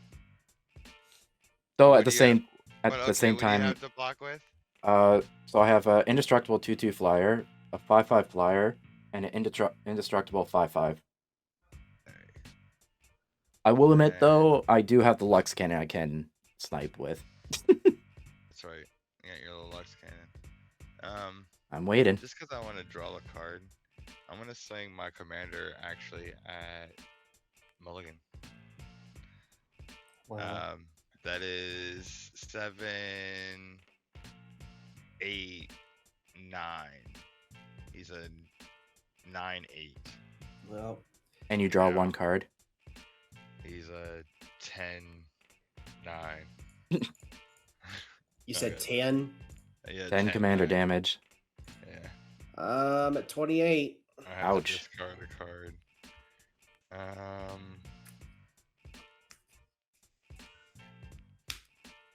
Speaker 3: So
Speaker 4: What do you have?
Speaker 3: at
Speaker 4: But
Speaker 3: the
Speaker 4: okay,
Speaker 3: same
Speaker 4: what do you
Speaker 3: time,
Speaker 4: have to block with?
Speaker 3: so I have a indestructible 2/2 flyer, a 5/5 flyer, and an indestructible 5/5.
Speaker 4: Alright,
Speaker 3: I will admit,
Speaker 4: and
Speaker 3: though, I do have the Lux cannon I can snipe with.
Speaker 4: that's right. You got your little Lux cannon.
Speaker 3: I'm waiting.
Speaker 4: Just because I want to draw a card, I'm gonna swing my commander actually at Mulligan.
Speaker 1: Wow.
Speaker 4: That is 7, 8, 9. He's a 9/8.
Speaker 1: Well,
Speaker 3: And you draw
Speaker 4: Yeah.
Speaker 3: 1 card.
Speaker 4: He's a 10/9.
Speaker 1: you said
Speaker 4: Okay.
Speaker 1: 10.
Speaker 4: Yeah,
Speaker 3: 10 commander
Speaker 4: 10/9.
Speaker 3: damage.
Speaker 4: Yeah,
Speaker 1: At 28.
Speaker 4: I have
Speaker 3: Ouch.
Speaker 4: to discard a card. Damn.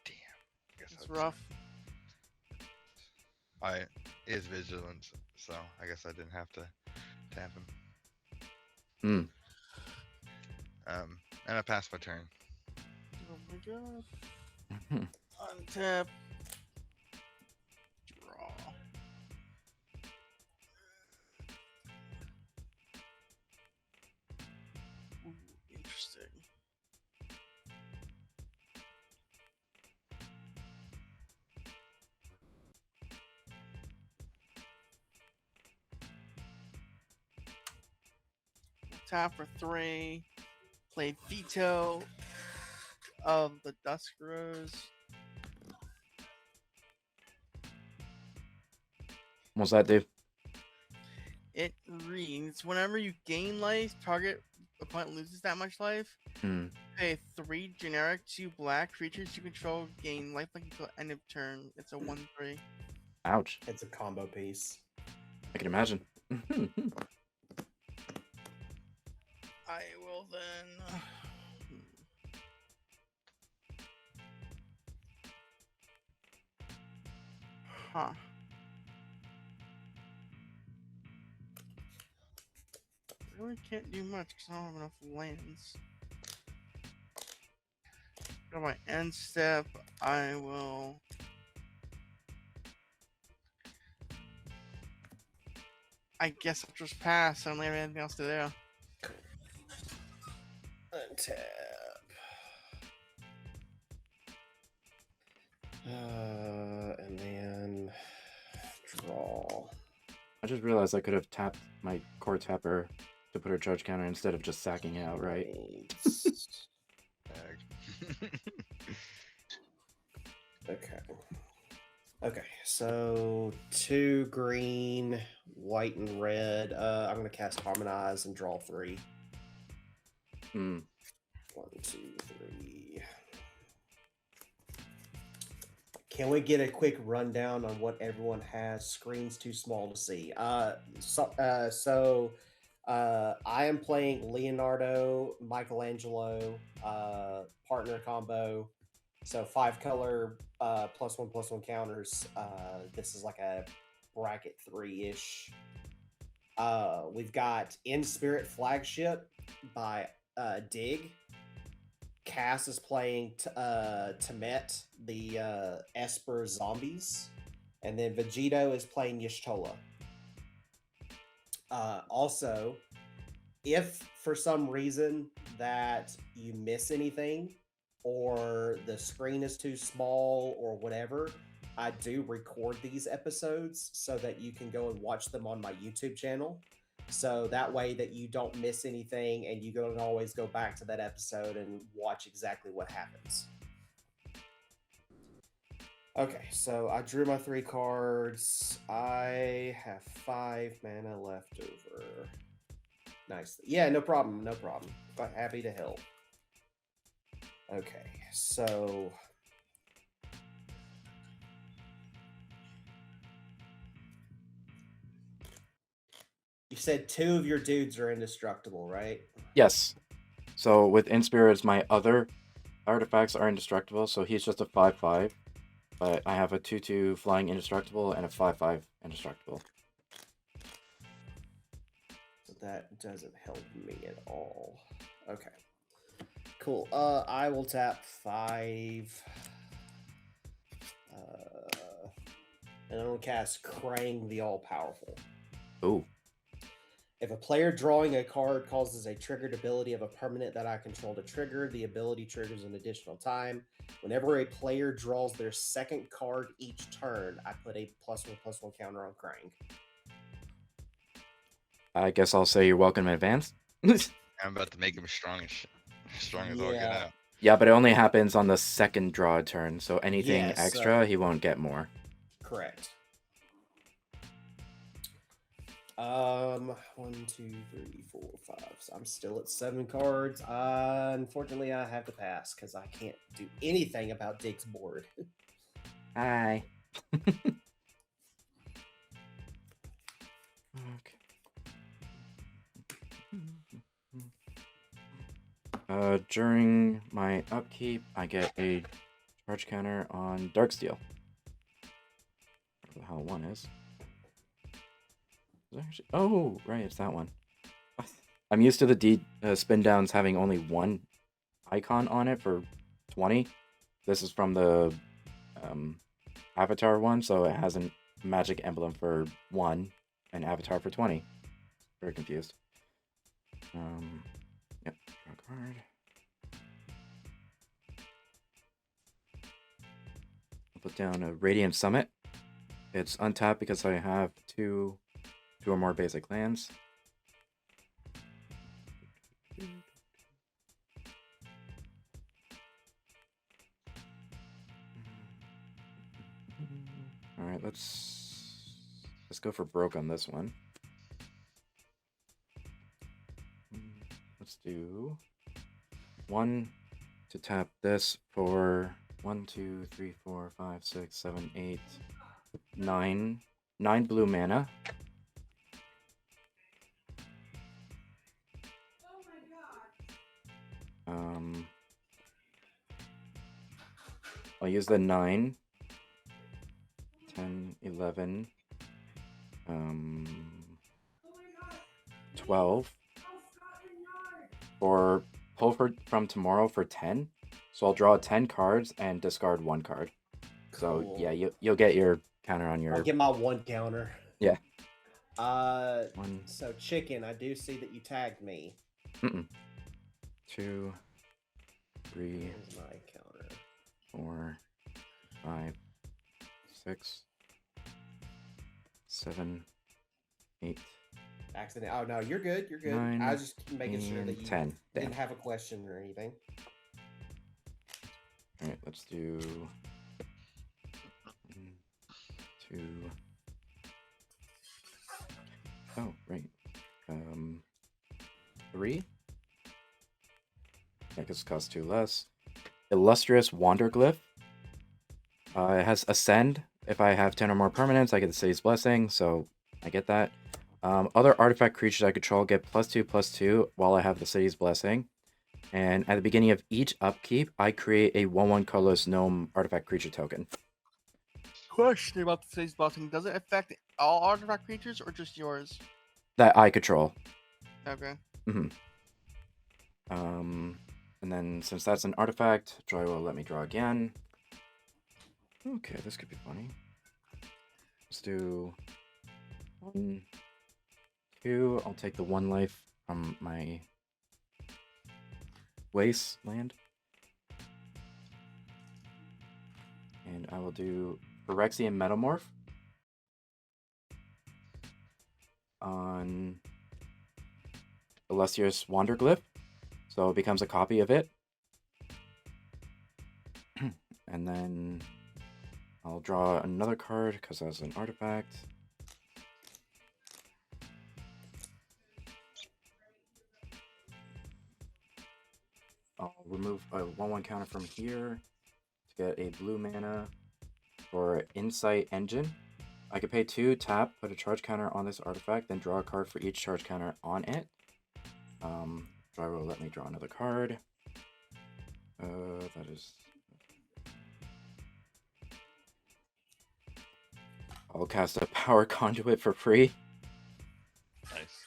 Speaker 4: I guess
Speaker 2: It's rough.
Speaker 4: is vigilance, so I guess I didn't have to tap him.
Speaker 3: Hmm.
Speaker 4: And I passed my turn.
Speaker 2: Oh my god. Untap. Draw. Ooh, interesting. Tap for 3. Play veto of the Dusk Rose.
Speaker 3: What's that do?
Speaker 2: It reads whenever you gain life, target opponent loses that much life.
Speaker 3: Hmm.
Speaker 2: Pay 3 generic 2 black creatures you control gain life until end of turn. It's a 1/3.
Speaker 3: Ouch.
Speaker 1: It's a combo piece.
Speaker 3: I can imagine.
Speaker 2: I will then. Huh. Really can't do much because I don't have enough lands. Go my end step. I will. I guess I'll just pass. I don't have anything else to do.
Speaker 1: Untap. And then draw.
Speaker 3: I just realized I could have tapped my core tapper to put a charge counter instead of just sacking it outright.
Speaker 1: Okay. Okay, so 2 green, white, and red. I'm gonna cast Harmonize and draw 3.
Speaker 3: Hmm.
Speaker 1: 1, 2, 3. Can we get a quick rundown on what everyone has? Screen's too small to see. I am playing Leonardo, Michelangelo, partner combo. So 5 color +1/+1 counters. This is like a bracket 3-ish. We've got Inspirit Flagship by Dig. Cass is playing Temmet, the Esper Zombies. And then Vegito is playing Y'shtola. Also, if for some reason that you miss anything or the screen is too small or whatever, I do record these episodes so that you can go and watch them on my YouTube channel. So that way that you don't miss anything and you can always go back to that episode and watch exactly what happens. Okay, so I drew my 3 cards. I have 5 mana left over. Nice. Yeah, no problem. No problem. Quite happy to help. Okay, so you said 2 of your dudes are indestructible, right?
Speaker 3: Yes. So with Inspirit, my other artifacts are indestructible, so he's just a 5/5. But I have a 2/2 flying indestructible and a 5/5 indestructible.
Speaker 1: So that doesn't help me at all. Okay. Cool. I will tap 5. And I'm gonna cast Krang the All-Powerful.
Speaker 3: Ooh.
Speaker 1: If a player drawing a card causes a triggered ability of a permanent that I control to trigger, the ability triggers an additional time. Whenever a player draws their second card each turn, I put a +1/+1 counter on Krang.
Speaker 3: I guess I'll say you're welcome in advance.
Speaker 4: I'm about to make him strong as all get
Speaker 1: Yeah.
Speaker 4: out.
Speaker 3: Yeah, but it only happens on the second draw turn, so anything
Speaker 1: Yes,
Speaker 3: extra, he won't get more.
Speaker 1: Correct. 1, 2, 3, 4, 5. So I'm still at 7 cards. Unfortunately, I have to pass because I can't do anything about Dig's board.
Speaker 3: Hi. Okay. During my upkeep, I get a charge counter on Darksteel. Whatever the hell one is. Actually... Oh, right, it's that one. I'm used to the spin downs having only one icon on it for 20. This is from the Avatar one, so it has a magic emblem for 1 and Avatar for 20. Very confused. Yep, draw a card. I'll put down a Radiant Summit. It's untapped because I have two or more basic lands. Alright, let's go for broke on this one. Let's do 1 to tap this for 1, 2, 3, 4, 5, 6, 7, 8, 9 blue mana. I'll use the 9, 10, 11, 12 for pull from tomorrow for 10. So I'll draw 10 cards and discard 1 card. So
Speaker 1: Cool.
Speaker 3: yeah, you'll get your counter on your...
Speaker 1: I'll get my 1 counter.
Speaker 3: Yeah.
Speaker 1: 1. So Chicken, I do see that you tagged me.
Speaker 3: 2, 3,
Speaker 1: Here's my counter.
Speaker 3: 4, 5, 6, 7, 8.
Speaker 1: Accident. Oh no, you're good. You're good.
Speaker 3: 9,
Speaker 1: I was just making sure that you
Speaker 3: 10.
Speaker 1: didn't have a question or anything.
Speaker 3: All right, let's do 1, 2. Oh, right. 3. Yeah, because it costs 2 less. Illustrious Wanderglyph. It has Ascend. If I have 10 or more permanents, I get the City's Blessing, so I get that. Other artifact creatures I control get +2/+2 while I have the City's Blessing. And at the beginning of each upkeep, I create a 1/1 colorless gnome artifact creature token.
Speaker 2: Question about the City's Blessing. Does it affect all artifact creatures or just yours?
Speaker 3: That I control.
Speaker 2: Okay.
Speaker 3: And then since that's an artifact, Joy will let me draw again. Okay, this could be funny. Let's do 1, 2. I'll take the 1 life from my wasteland. And I will do Phyrexian Metamorph on Illustrious Wanderglyph. So it becomes a copy of it. And then I'll draw another card because that's an artifact. I'll remove a 1/1 counter from here to get a blue mana for Insight Engine. I could pay 2, tap, put a charge counter on this artifact, then draw a card for each charge counter on it. Driver will let me draw another card. That is... I'll cast a Power Conduit for free.
Speaker 4: Nice.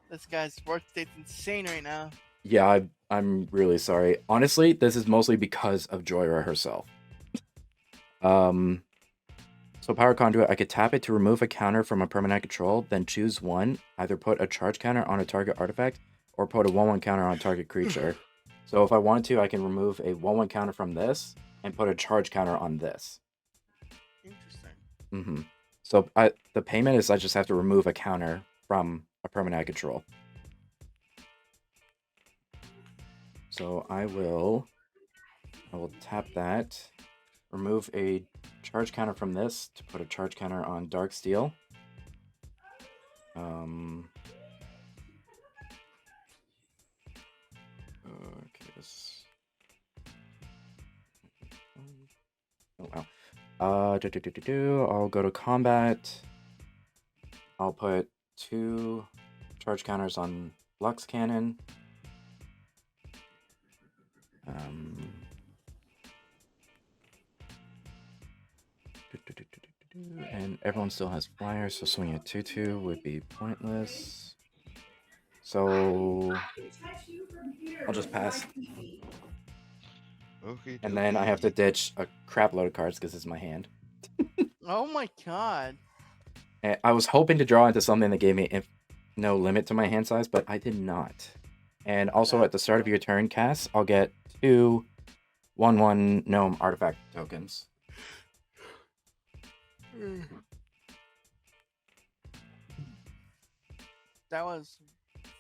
Speaker 2: This guy's work state's insane right now.
Speaker 3: Yeah, I'm really sorry. Honestly, this is mostly because of Joyra herself. So Power Conduit, I could tap it to remove a counter from a permanent control, then choose one. Either put a charge counter on a target artifact, or put a 1/1 counter on a target creature. So if I wanted to, I can remove a 1/1 counter from this, and put a charge counter on this.
Speaker 2: Interesting.
Speaker 3: So the payment is I just have to remove a counter from a permanent control. So I will tap that, remove a charge counter from this to put a charge counter on Dark Steel. Okay, this. Oh wow. I'll go to combat. I'll put 2 charge counters on Lux Cannon. And everyone still has flyers, so swinging a 2/2 would be pointless. So I'll just pass.
Speaker 4: Okay.
Speaker 3: And then I have to ditch a crap load of cards because it's my hand.
Speaker 2: Oh my god.
Speaker 3: And I was hoping to draw into something that gave me no limit to my hand size, but I did not. And also at the start of your turn cast, I'll get 2 1/1 gnome artifact tokens.
Speaker 2: That was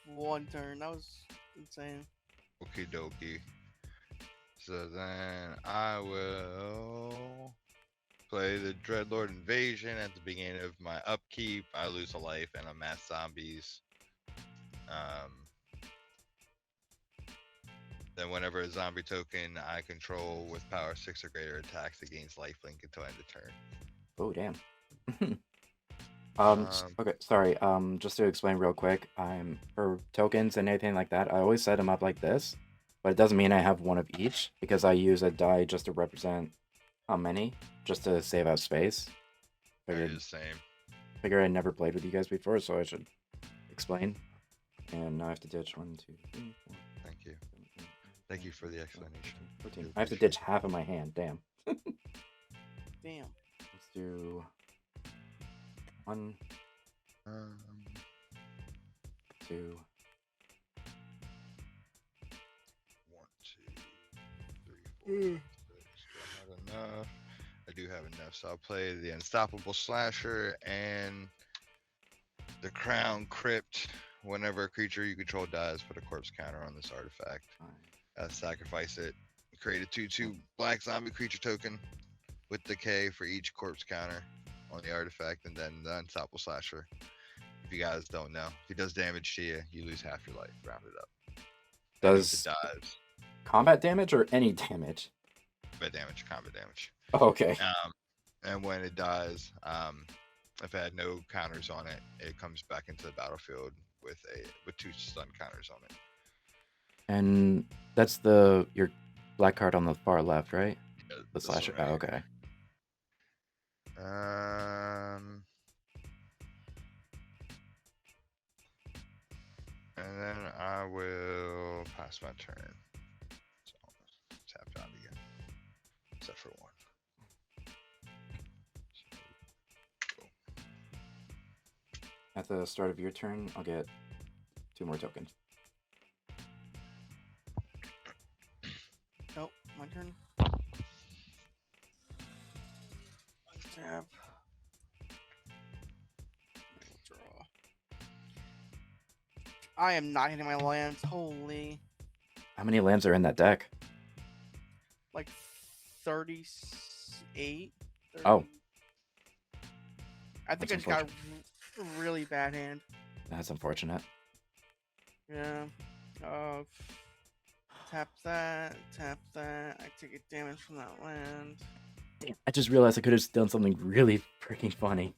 Speaker 2: one turn. That was insane.
Speaker 4: Okie dokie. So then I will play the Dreadlord Invasion at the beginning of my upkeep. I lose a life and I mass zombies. Then whenever a zombie token I control with power 6 or greater attacks, it gains lifelink until end of turn.
Speaker 3: Oh damn. Okay, sorry. Just to explain real quick, for tokens and anything like that, I always set them up like this, but it doesn't mean I have one of each because I use a die just to represent how many, just to save out space.
Speaker 4: They're the same.
Speaker 3: Figure I never played with you guys before, so I should explain. And now I have to ditch 1, 2, 3, 4.
Speaker 4: Thank you. Thank you for the explanation.
Speaker 3: 14. I have to ditch half of my hand. Damn.
Speaker 2: Damn.
Speaker 3: Let's do 1, 2.
Speaker 4: 1, 2, 3, 4, 5, 6. Do I have enough? I do have enough, so I'll play the Unstoppable Slasher and the Crown Crypt. Whenever a creature you control dies, put a corpse counter on this artifact. Sacrifice it. Create a 2/2 black zombie creature token with decay for each corpse counter on the artifact, and then the Unstoppable Slasher. If you guys don't know, if he does damage to you, you lose half your life. Round it up.
Speaker 3: Does
Speaker 4: it dies?
Speaker 3: Combat damage or any damage?
Speaker 4: Combat damage.
Speaker 3: Oh, okay.
Speaker 4: And when it dies, if it had no counters on it, it comes back into the battlefield with 2 stun counters on it.
Speaker 3: And that's your black card on the far left, right?
Speaker 4: Yeah,
Speaker 3: The slasher. Oh, okay.
Speaker 4: And then I will pass my turn. So tap down again, except for 1. So,
Speaker 3: At the start of your turn, I'll get 2 more tokens.
Speaker 2: Nope, my turn. Tap. Draw. I am not hitting my lands. Holy.
Speaker 3: How many lands are in that deck?
Speaker 2: Like 38. 30.
Speaker 3: Oh.
Speaker 2: I think I just got a really bad hand.
Speaker 3: That's unfortunate.
Speaker 2: Yeah. Tap that. Tap that. I take a damage from that land.
Speaker 3: Damn, I just realized I could have done something really freaking funny.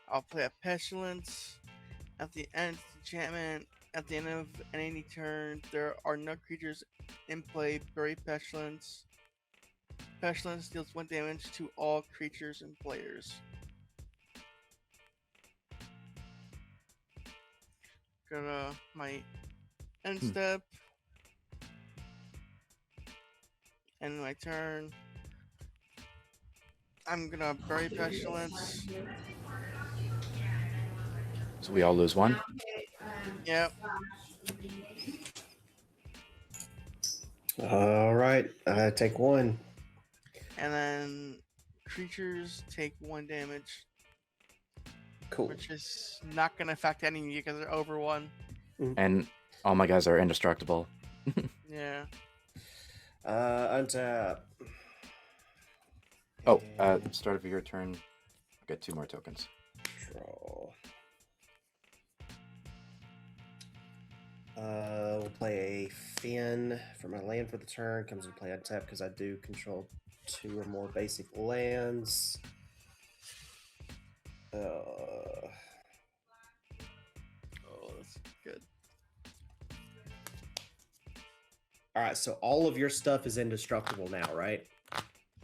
Speaker 2: I'll play a Pestilence. At the end of the enchantment, at the end of any turn, there are no creatures in play. Bury Pestilence. Pestilence deals 1 damage to all creatures and players. Go to my end step. End my turn. I'm gonna bury Pestilence.
Speaker 3: So we all lose 1.
Speaker 2: Yep.
Speaker 1: All right, take 1.
Speaker 2: And then creatures take 1 damage,
Speaker 1: Cool.
Speaker 2: which is not gonna affect any of you because they're over 1.
Speaker 3: And all my guys are indestructible.
Speaker 2: Yeah.
Speaker 1: Untap.
Speaker 3: Oh,
Speaker 1: And
Speaker 3: start of your turn, I'll get 2 more tokens.
Speaker 1: draw. We'll play a Finn for my land for the turn. Comes into play untap because I do control 2 or more basic lands.
Speaker 2: Oh, that's good.
Speaker 1: All right, so all of your stuff is indestructible now, right?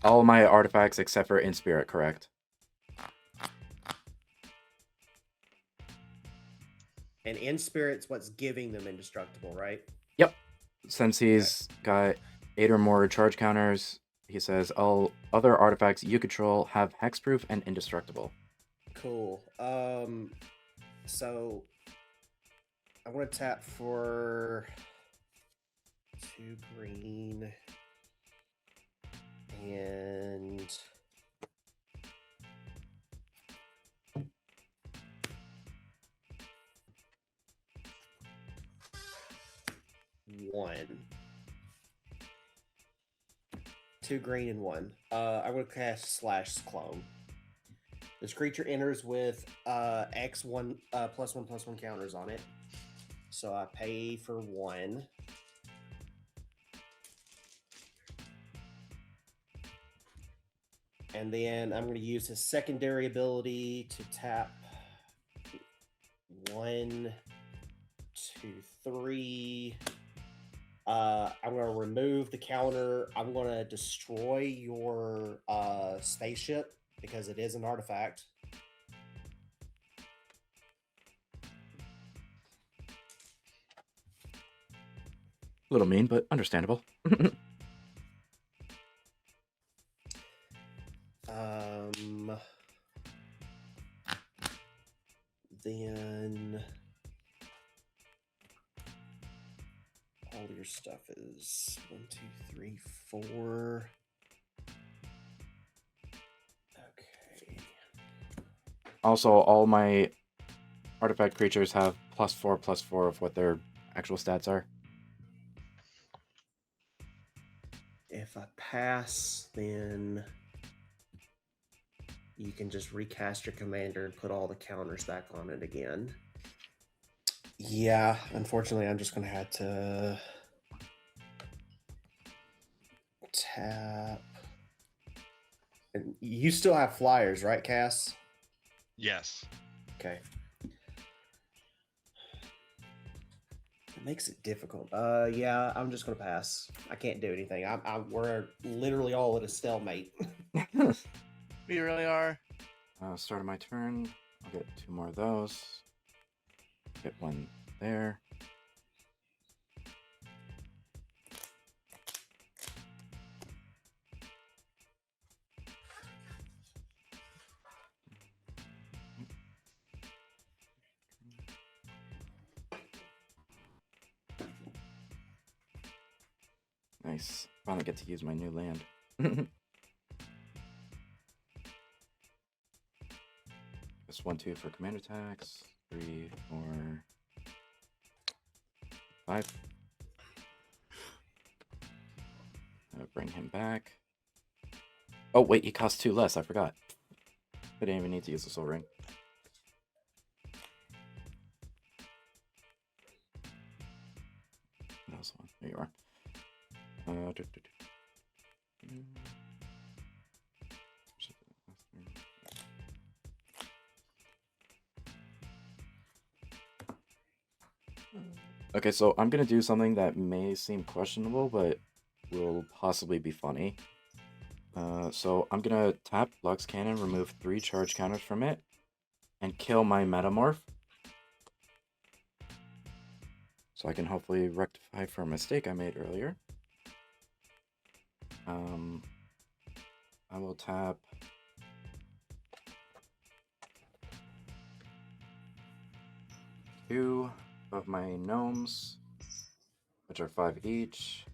Speaker 3: All my artifacts except for Inspirit, correct?
Speaker 1: And Inspirit's what's giving them indestructible, right?
Speaker 3: Yep. Since he's got 8 or more charge counters, he says all other artifacts you control have hexproof and indestructible.
Speaker 1: Cool. So I want to tap for 2 green and one. 2 green and 1. I'm going to cast Slash Clone. This creature enters with X1 +1/+1 counters on it. So I pay for 1. And then I'm going to use his secondary ability to tap 1, 2, 3. I'm going to remove the counter. I'm going to destroy your spaceship because it is an artifact.
Speaker 3: A little mean, but understandable.
Speaker 1: Then all your stuff is 1, 2, 3, 4. Okay.
Speaker 3: Also, all my artifact creatures have +4/+4 of what their actual stats are.
Speaker 1: If I pass, then you can just recast your commander and put all the counters back on it again. Yeah, unfortunately, I'm just going to have to tap. And you still have flyers, right, Cass?
Speaker 4: Yes.
Speaker 1: Okay. It makes it difficult. Yeah, I'm just going to pass. I can't do anything. We're literally all at a stalemate.
Speaker 2: We really are.
Speaker 3: Start of my turn, I'll get 2 more of those. Get 1 there. Nice. Finally get to use my new land. Just 1, 2 for command attacks. 3, 4, 5. Bring him back. Oh wait, he costs 2 less. I forgot. I didn't even need to use the soul ring. else one. There you are. Okay, so I'm gonna do something that may seem questionable, but will possibly be funny. So I'm gonna tap Lux Cannon, remove 3 charge counters from it, and kill my Metamorph. So I can hopefully rectify for a mistake I made earlier. I will tap two of my gnomes, which are 5 each,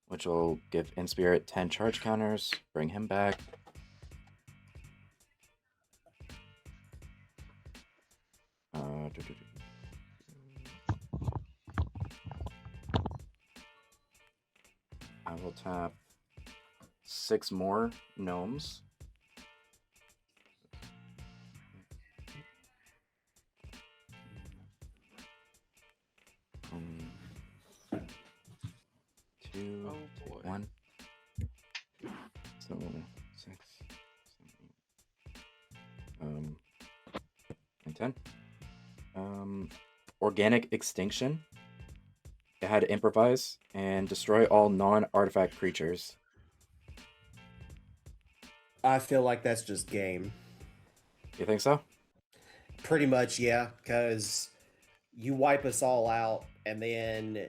Speaker 3: which will give Inspirit 10 charge counters, bring him back. I will tap 6 more gnomes. Two,
Speaker 2: Oh boy.
Speaker 3: 1. So 6, 7, and 10. Organic Extinction. It had Improvise and destroy all non-artifact creatures.
Speaker 1: I feel like that's just game.
Speaker 3: You think so?
Speaker 1: Pretty much, yeah, because you wipe us all out, and then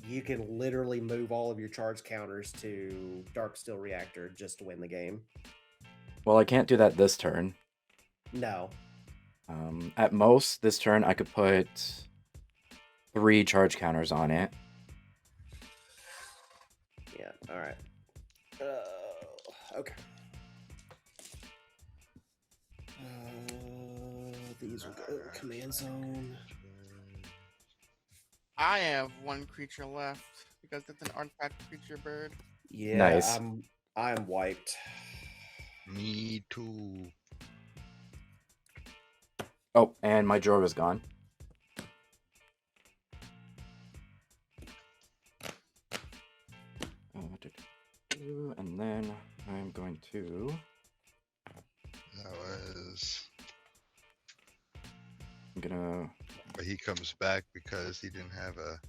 Speaker 1: you can literally move all of your charge counters to Darksteel Reactor just to win the game.
Speaker 3: Well, I can't do that this turn.
Speaker 1: No.
Speaker 3: At most, this turn I could put 3 charge counters on it.
Speaker 1: Yeah, alright. Okay. These will go command zone.
Speaker 2: I have 1 creature left because it's an artifact creature bird.
Speaker 1: Yeah,
Speaker 3: Nice.
Speaker 1: I'm wiped.
Speaker 4: Me too.
Speaker 3: Oh, and my drawer is gone. And then I'm going to...
Speaker 4: That was.
Speaker 3: I'm gonna...
Speaker 4: But he comes back because he didn't have a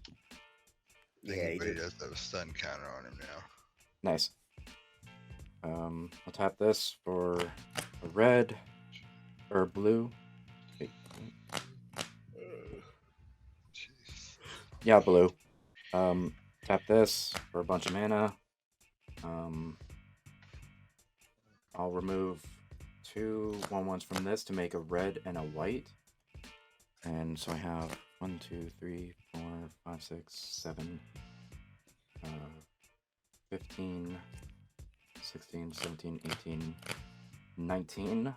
Speaker 4: thing,
Speaker 1: Yeah, he
Speaker 4: but he
Speaker 1: did.
Speaker 4: does have a stun counter on him now.
Speaker 3: Nice. I'll tap this for a red or blue. Wait.
Speaker 4: Jeez.
Speaker 3: Yeah, blue. Tap this for a bunch of mana. I'll remove 2 1/1s from this to make a red and a white. And so I have 1, 2, 3, 4, 5, 6, 7, 15, 16, 17, 18, 19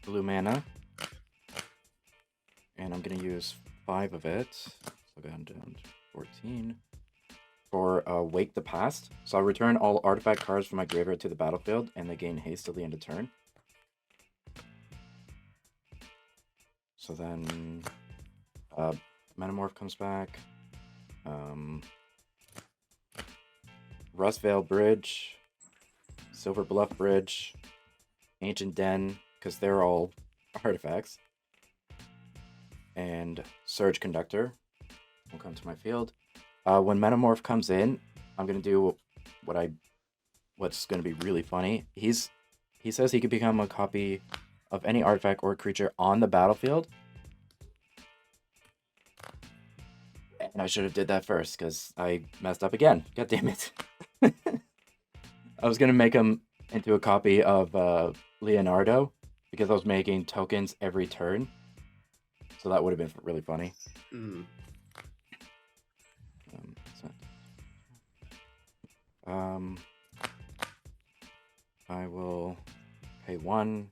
Speaker 3: blue mana. And I'm going to use 5 of it. So down to 14. For Wake the Past. So I return all artifact cards from my graveyard to the battlefield, and they gain haste till the end of turn. So then Metamorph comes back. Rustvale Bridge, Silver Bluff Bridge, Ancient Den, because they're all artifacts. And Surge Conductor will come to my field. When Metamorph comes in, I'm gonna do what's gonna be really funny. He says he could become a copy of any artifact or creature on the battlefield. And I should have did that first, because I messed up again. God damn it. I was gonna make him into a copy of Leonardo, because I was making tokens every turn. So that would have been really funny. I will pay 1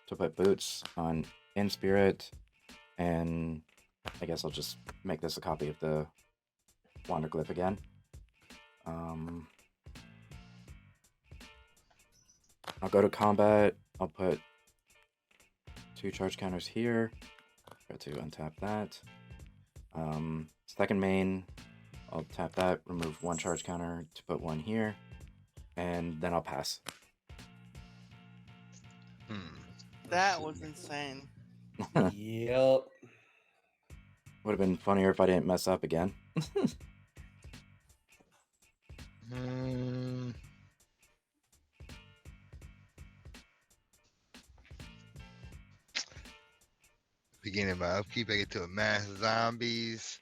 Speaker 3: to put boots on Inspirit, and I guess I'll just make this a copy of the Wanderglyph again. I'll go to combat. I'll put 2 charge counters here. Try to untap that. Second main, I'll tap that, remove 1 charge counter to put 1 here, and then I'll pass.
Speaker 2: That was insane.
Speaker 1: Yep.
Speaker 3: Would have been funnier if I didn't mess up again.
Speaker 4: Beginning my upkeep, I get to amass zombies.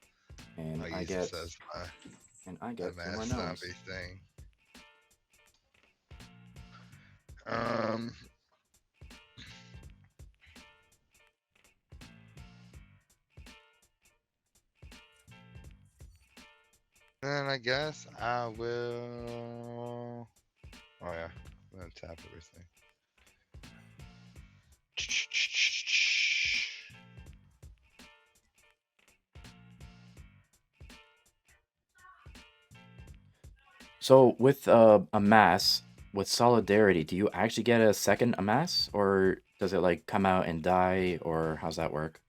Speaker 3: And
Speaker 4: I'll
Speaker 3: I
Speaker 4: use
Speaker 3: get
Speaker 4: this as my
Speaker 3: two more
Speaker 4: amass
Speaker 3: gnomes.
Speaker 4: zombie thing. Then I guess I will. Oh yeah, I'm gonna tap everything.
Speaker 3: So with a mass, with solidarity, do you actually get a second amass, or does it like come out and die, or how's that work?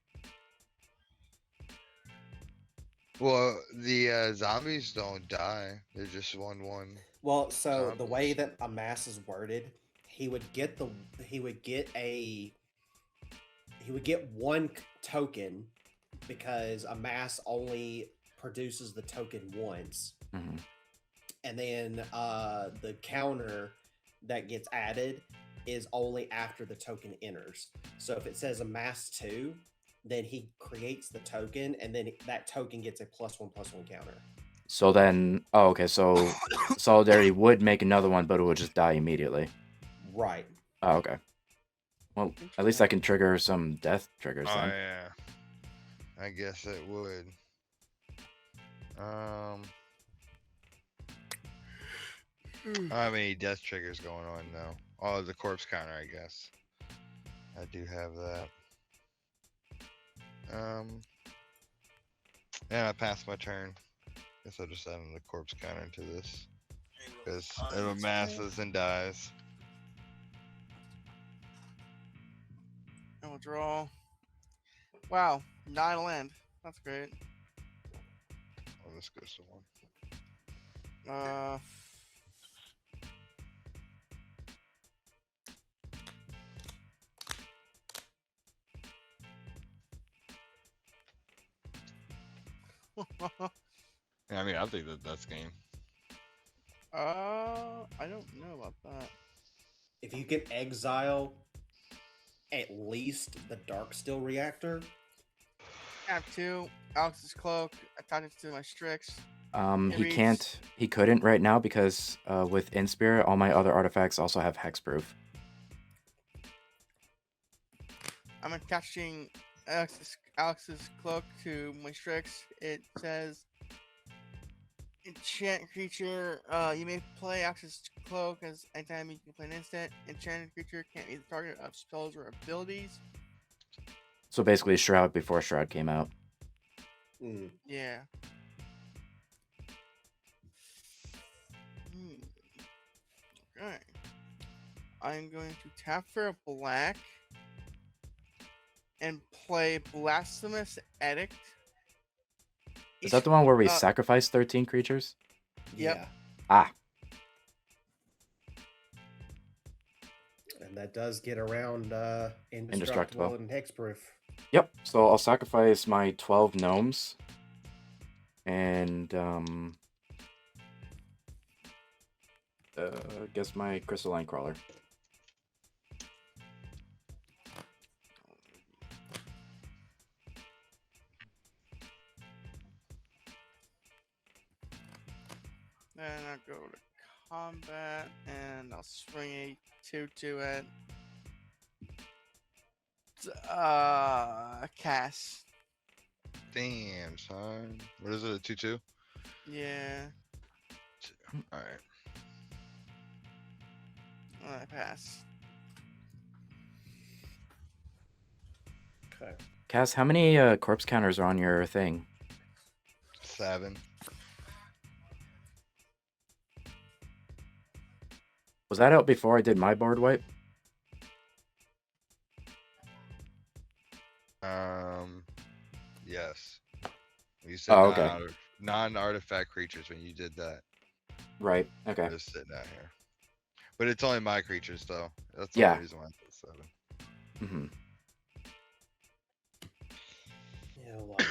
Speaker 4: Well, the zombies don't die. They're just 1/1.
Speaker 1: Well, so the way
Speaker 4: Zombies.
Speaker 1: that a mass is worded, he would get one token because a mass only produces the token once,
Speaker 3: Mhm.
Speaker 1: and then the counter that gets added is only after the token enters. So if it says amass 2, then he creates the token, and then that token gets a +1/+1 counter.
Speaker 3: So then, oh, okay, so solidarity would make another one, but it would just die immediately.
Speaker 1: Right.
Speaker 3: Oh, okay. Well, at least I can trigger some death triggers
Speaker 4: Oh
Speaker 3: then.
Speaker 4: yeah. I guess it would. I don't have any death triggers going on though. Oh, the corpse counter, I guess. I do have that. Yeah, I passed my turn. Guess I'll just add the corpse counter to this. Because it amasses and dies.
Speaker 2: And we'll draw. Wow, 9 land. That's great.
Speaker 4: Oh, this goes to 1. Yeah, I mean, I think that's game.
Speaker 2: I don't know about that.
Speaker 1: If you can exile at least the Darksteel reactor,
Speaker 2: Tap 2, Alex's Cloak, attach it to my Strix.
Speaker 3: He couldn't right now because with Inspirit, all my other artifacts also have hexproof.
Speaker 2: I'm attaching Alex's Cloak to my Strix. It says, enchant creature, you may play Alex's Cloak as anytime you can play an instant. Enchanted creature can't be the target of spells or abilities.
Speaker 3: So basically Shroud before Shroud came out.
Speaker 2: Yeah. Okay. I'm going to tap for a black and play Blasphemous Edict.
Speaker 3: Is that the one where we sacrifice 13 creatures?
Speaker 2: Yep.
Speaker 1: Yeah.
Speaker 3: Ah.
Speaker 1: And that does get around
Speaker 3: Indestructible.
Speaker 1: indestructible and hexproof.
Speaker 3: Yep. So I'll sacrifice my 12 gnomes. And guess my crystalline crawler.
Speaker 2: Then I'll go to combat and I'll swing a 2 to it. Cast.
Speaker 4: Damn, son. What is it? A 2/2?
Speaker 2: Yeah.
Speaker 4: Alright.
Speaker 2: I pass.
Speaker 1: Okay.
Speaker 3: Cass, how many corpse counters are on your thing?
Speaker 4: 7.
Speaker 3: Was that out before I did my board wipe?
Speaker 4: Yes. You said
Speaker 3: Oh, okay.
Speaker 4: non-artifact creatures when you did that.
Speaker 3: Right. Okay.
Speaker 4: Just sitting out here. But it's only my creatures though. That's the
Speaker 3: Yeah.
Speaker 4: only reason why I said 7.
Speaker 3: Mm-hmm.
Speaker 1: Yeah, like,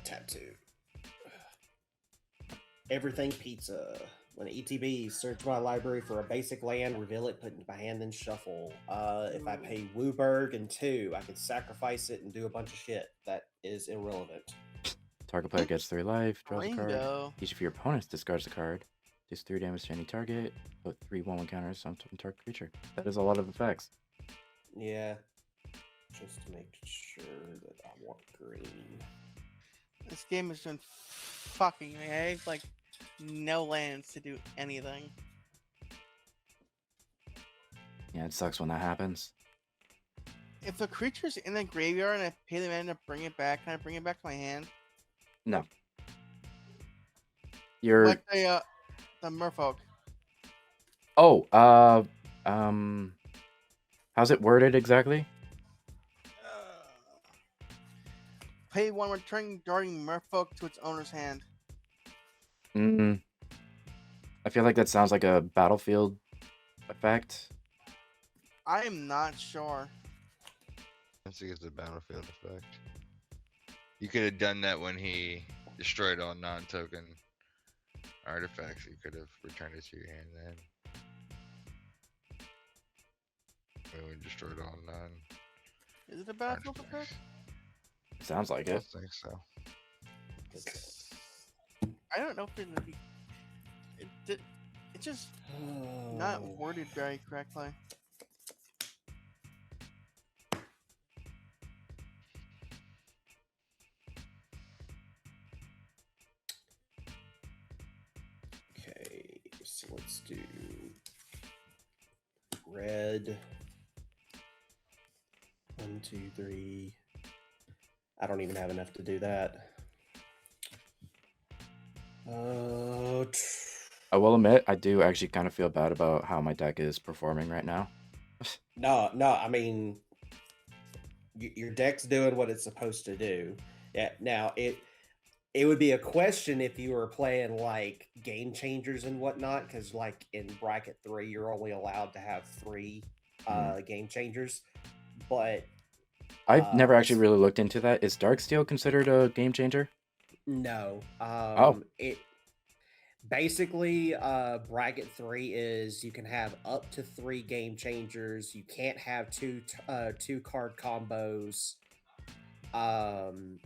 Speaker 1: tap 2. Everything pizza. When ETB, search my library for a basic land, reveal it, put it in my hand, then shuffle. If I pay Wooburg and 2, I can sacrifice it and do a bunch of shit that is irrelevant.
Speaker 3: Target player gets 3 life, draws a card.
Speaker 2: Rainbow.
Speaker 3: Each of your opponents discards a card. Deals 3 damage to any target. Put 3 1/1 counters on target creature. That is a lot of effects.
Speaker 1: Yeah. Just to make sure that I want green.
Speaker 2: This game has been fucking me. I have like no lands to do anything.
Speaker 3: Yeah, it sucks when that happens.
Speaker 2: If the creature's in the graveyard and I pay the mana to bring it back, can I bring it back to my hand?
Speaker 3: No. You're
Speaker 2: Like the Merfolk.
Speaker 3: Oh, how's it worded exactly?
Speaker 2: Pay 1, return guarding Merfolk to its owner's hand.
Speaker 3: I feel like that sounds like a battlefield effect.
Speaker 2: I am not sure.
Speaker 4: I think it's a battlefield effect. You could have done that when he destroyed all non-token artifacts. You could have returned it to your hand then. When we destroyed all non.
Speaker 2: Is it a battlefield effect?
Speaker 3: It sounds like
Speaker 4: I
Speaker 3: it.
Speaker 4: think so.
Speaker 2: I don't know if it would be. It's just not worded very correctly.
Speaker 1: Okay, so let's do red. 1, 2, 3. I don't even have enough to do that.
Speaker 3: I will admit, I do actually kind of feel bad about how my deck is performing right now.
Speaker 1: No, I mean, your deck's doing what it's supposed to do. Yeah. Now it would be a question if you were playing like game changers and whatnot, because like in bracket 3, you're only allowed to have 3 game changers. But
Speaker 3: I've never actually really looked into that. Is Darksteel considered a game changer?
Speaker 1: no.
Speaker 3: Oh.
Speaker 1: It basically bracket 3 is you can have up to 3 game changers. You can't have two card combos. And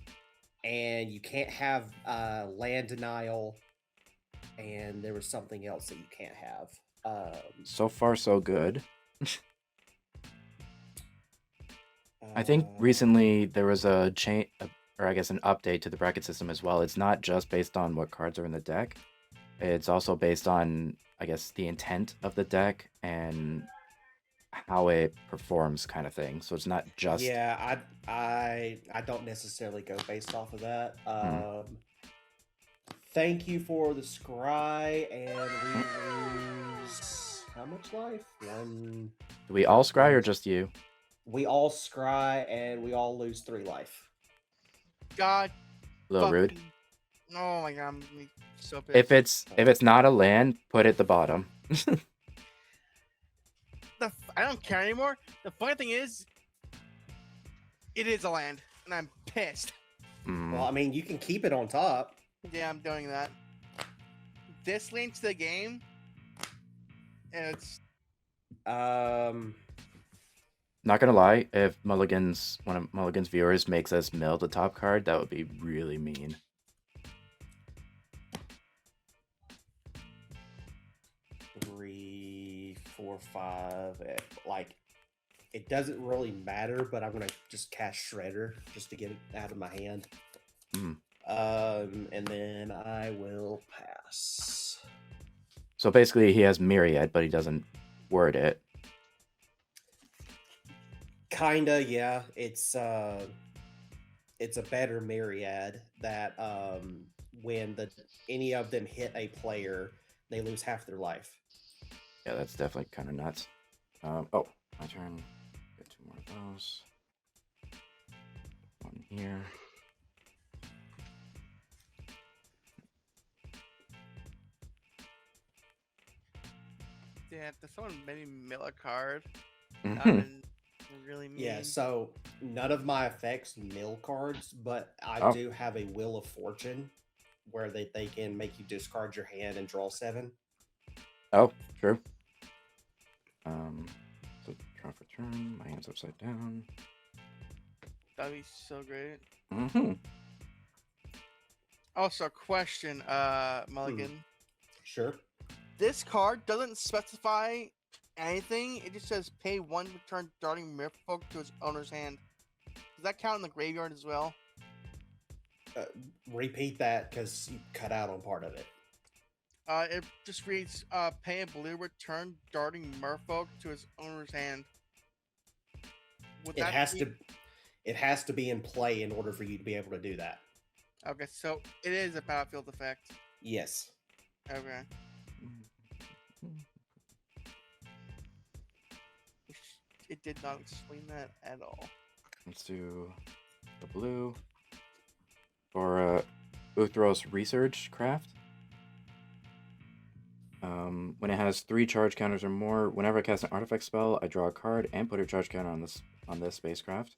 Speaker 1: you can't have land denial, and there was something else that you can't have.
Speaker 3: So far, so good. I think recently there was a change, or I guess an update to the bracket system as well. It's not just based on what cards are in the deck. It's also based on, I guess, the intent of the deck and how it performs, kind of thing. So it's not just.
Speaker 1: Yeah, I don't necessarily go based off of that. Thank you for the scry, and we lose how much life? 1.
Speaker 3: Do we all scry or just you?
Speaker 1: We all scry, and we all lose 3 life.
Speaker 2: God.
Speaker 3: A little rude.
Speaker 2: Oh my god, I'm so pissed.
Speaker 3: If it's not a land, put it at the bottom.
Speaker 2: I don't care anymore. The funny thing is, it is a land, and I'm pissed.
Speaker 1: Well, I mean, you can keep it on top.
Speaker 2: Yeah, I'm doing that. This links the game, and it's
Speaker 3: Not gonna lie, if one of Mulligan's viewers makes us mill the top card, that would be really mean.
Speaker 1: Three, 4, 5. Like, it doesn't really matter, but I'm gonna just cast Shredder just to get it out of my hand. And then I will pass.
Speaker 3: So basically, he has Myriad, but he doesn't word it.
Speaker 1: Kinda, yeah. It's a better Myriad that when any of them hit a player, they lose half their life.
Speaker 3: Yeah, that's definitely kind of nuts. Oh, my turn. Get 2 more of those. 1 here.
Speaker 2: Yeah, if someone maybe mill a card,
Speaker 3: Mhm.
Speaker 2: been really mean.
Speaker 1: Yeah, so none of my effects mill cards, but I
Speaker 3: Oh.
Speaker 1: do have a Wheel of Fortune where they can make you discard your hand and draw 7.
Speaker 3: Oh, true. So draw for turn. My hand's upside down.
Speaker 2: That'd be so great.
Speaker 3: Mm-hmm.
Speaker 2: Also, question, Mulligan.
Speaker 1: Sure.
Speaker 2: This card doesn't specify anything. It just says pay 1 return darting merfolk to its owner's hand. Does that count in the graveyard as well?
Speaker 1: Repeat that because you cut out on part of it.
Speaker 2: It just reads pay a blue return darting merfolk to its owner's hand. Would
Speaker 1: It
Speaker 2: that
Speaker 1: has
Speaker 2: be...
Speaker 1: to it has to be in play in order for you to be able to do that.
Speaker 2: Okay, so it is a battlefield effect.
Speaker 1: Yes.
Speaker 2: Okay. It did not explain that at all.
Speaker 3: Let's do the blue for Uthros Research Craft. When it has 3 charge counters or more, whenever I cast an artifact spell, I draw a card and put a charge counter on this spacecraft.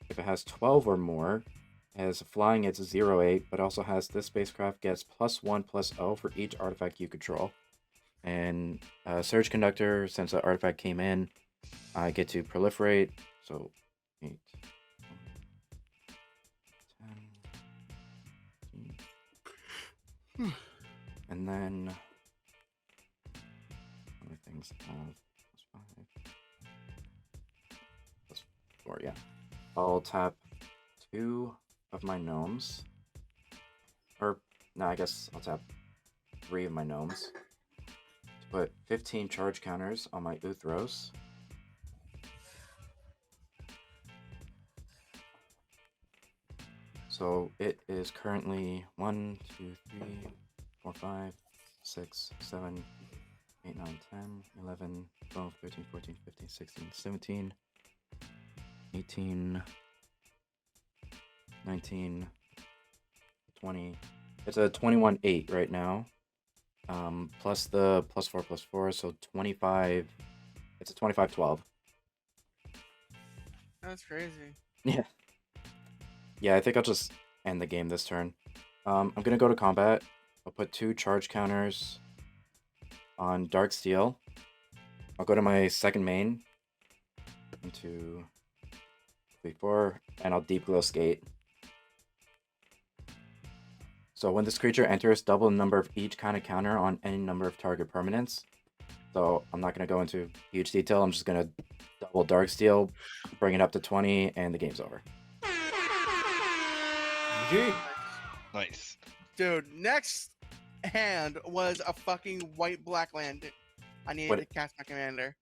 Speaker 3: If it has 12 or more, as flying, it's 0/8, but also has this spacecraft gets +1/+0 for each artifact you control. And Surge Conductor, since the artifact came in, I get to proliferate. So 8, 10, 15. And then other things have +5, +4, yeah. I'll tap 2 of my gnomes. Or, no, I guess I'll tap 3 of my gnomes. To put 15 charge counters on my Uthros. So it is currently 1, 2, 3, 4, 5, 6, 7, 8, 9, 10, 11, 12, 13, 14, 15, 16, 17, 18, 19, 20. It's a 21/8 right now. Plus the +4/+4, so 25. It's a 25/12.
Speaker 2: That's crazy.
Speaker 3: Yeah. Yeah, I think I'll just end the game this turn. I'm gonna go to combat. I'll put 2 charge counters on Dark Steel. I'll go to my second main. 1, 2, 3, 4, and I'll Deep Glow Skate. So when this creature enters, double the number of each kind of counter on any number of target permanents. So I'm not going to go into huge detail. I'm just going to double Dark Steel, bring it up to 20, and the game's over.
Speaker 1: GG.
Speaker 4: Nice.
Speaker 2: Dude, next hand was a fucking white-black land. I needed
Speaker 3: What-
Speaker 2: to cast my commander.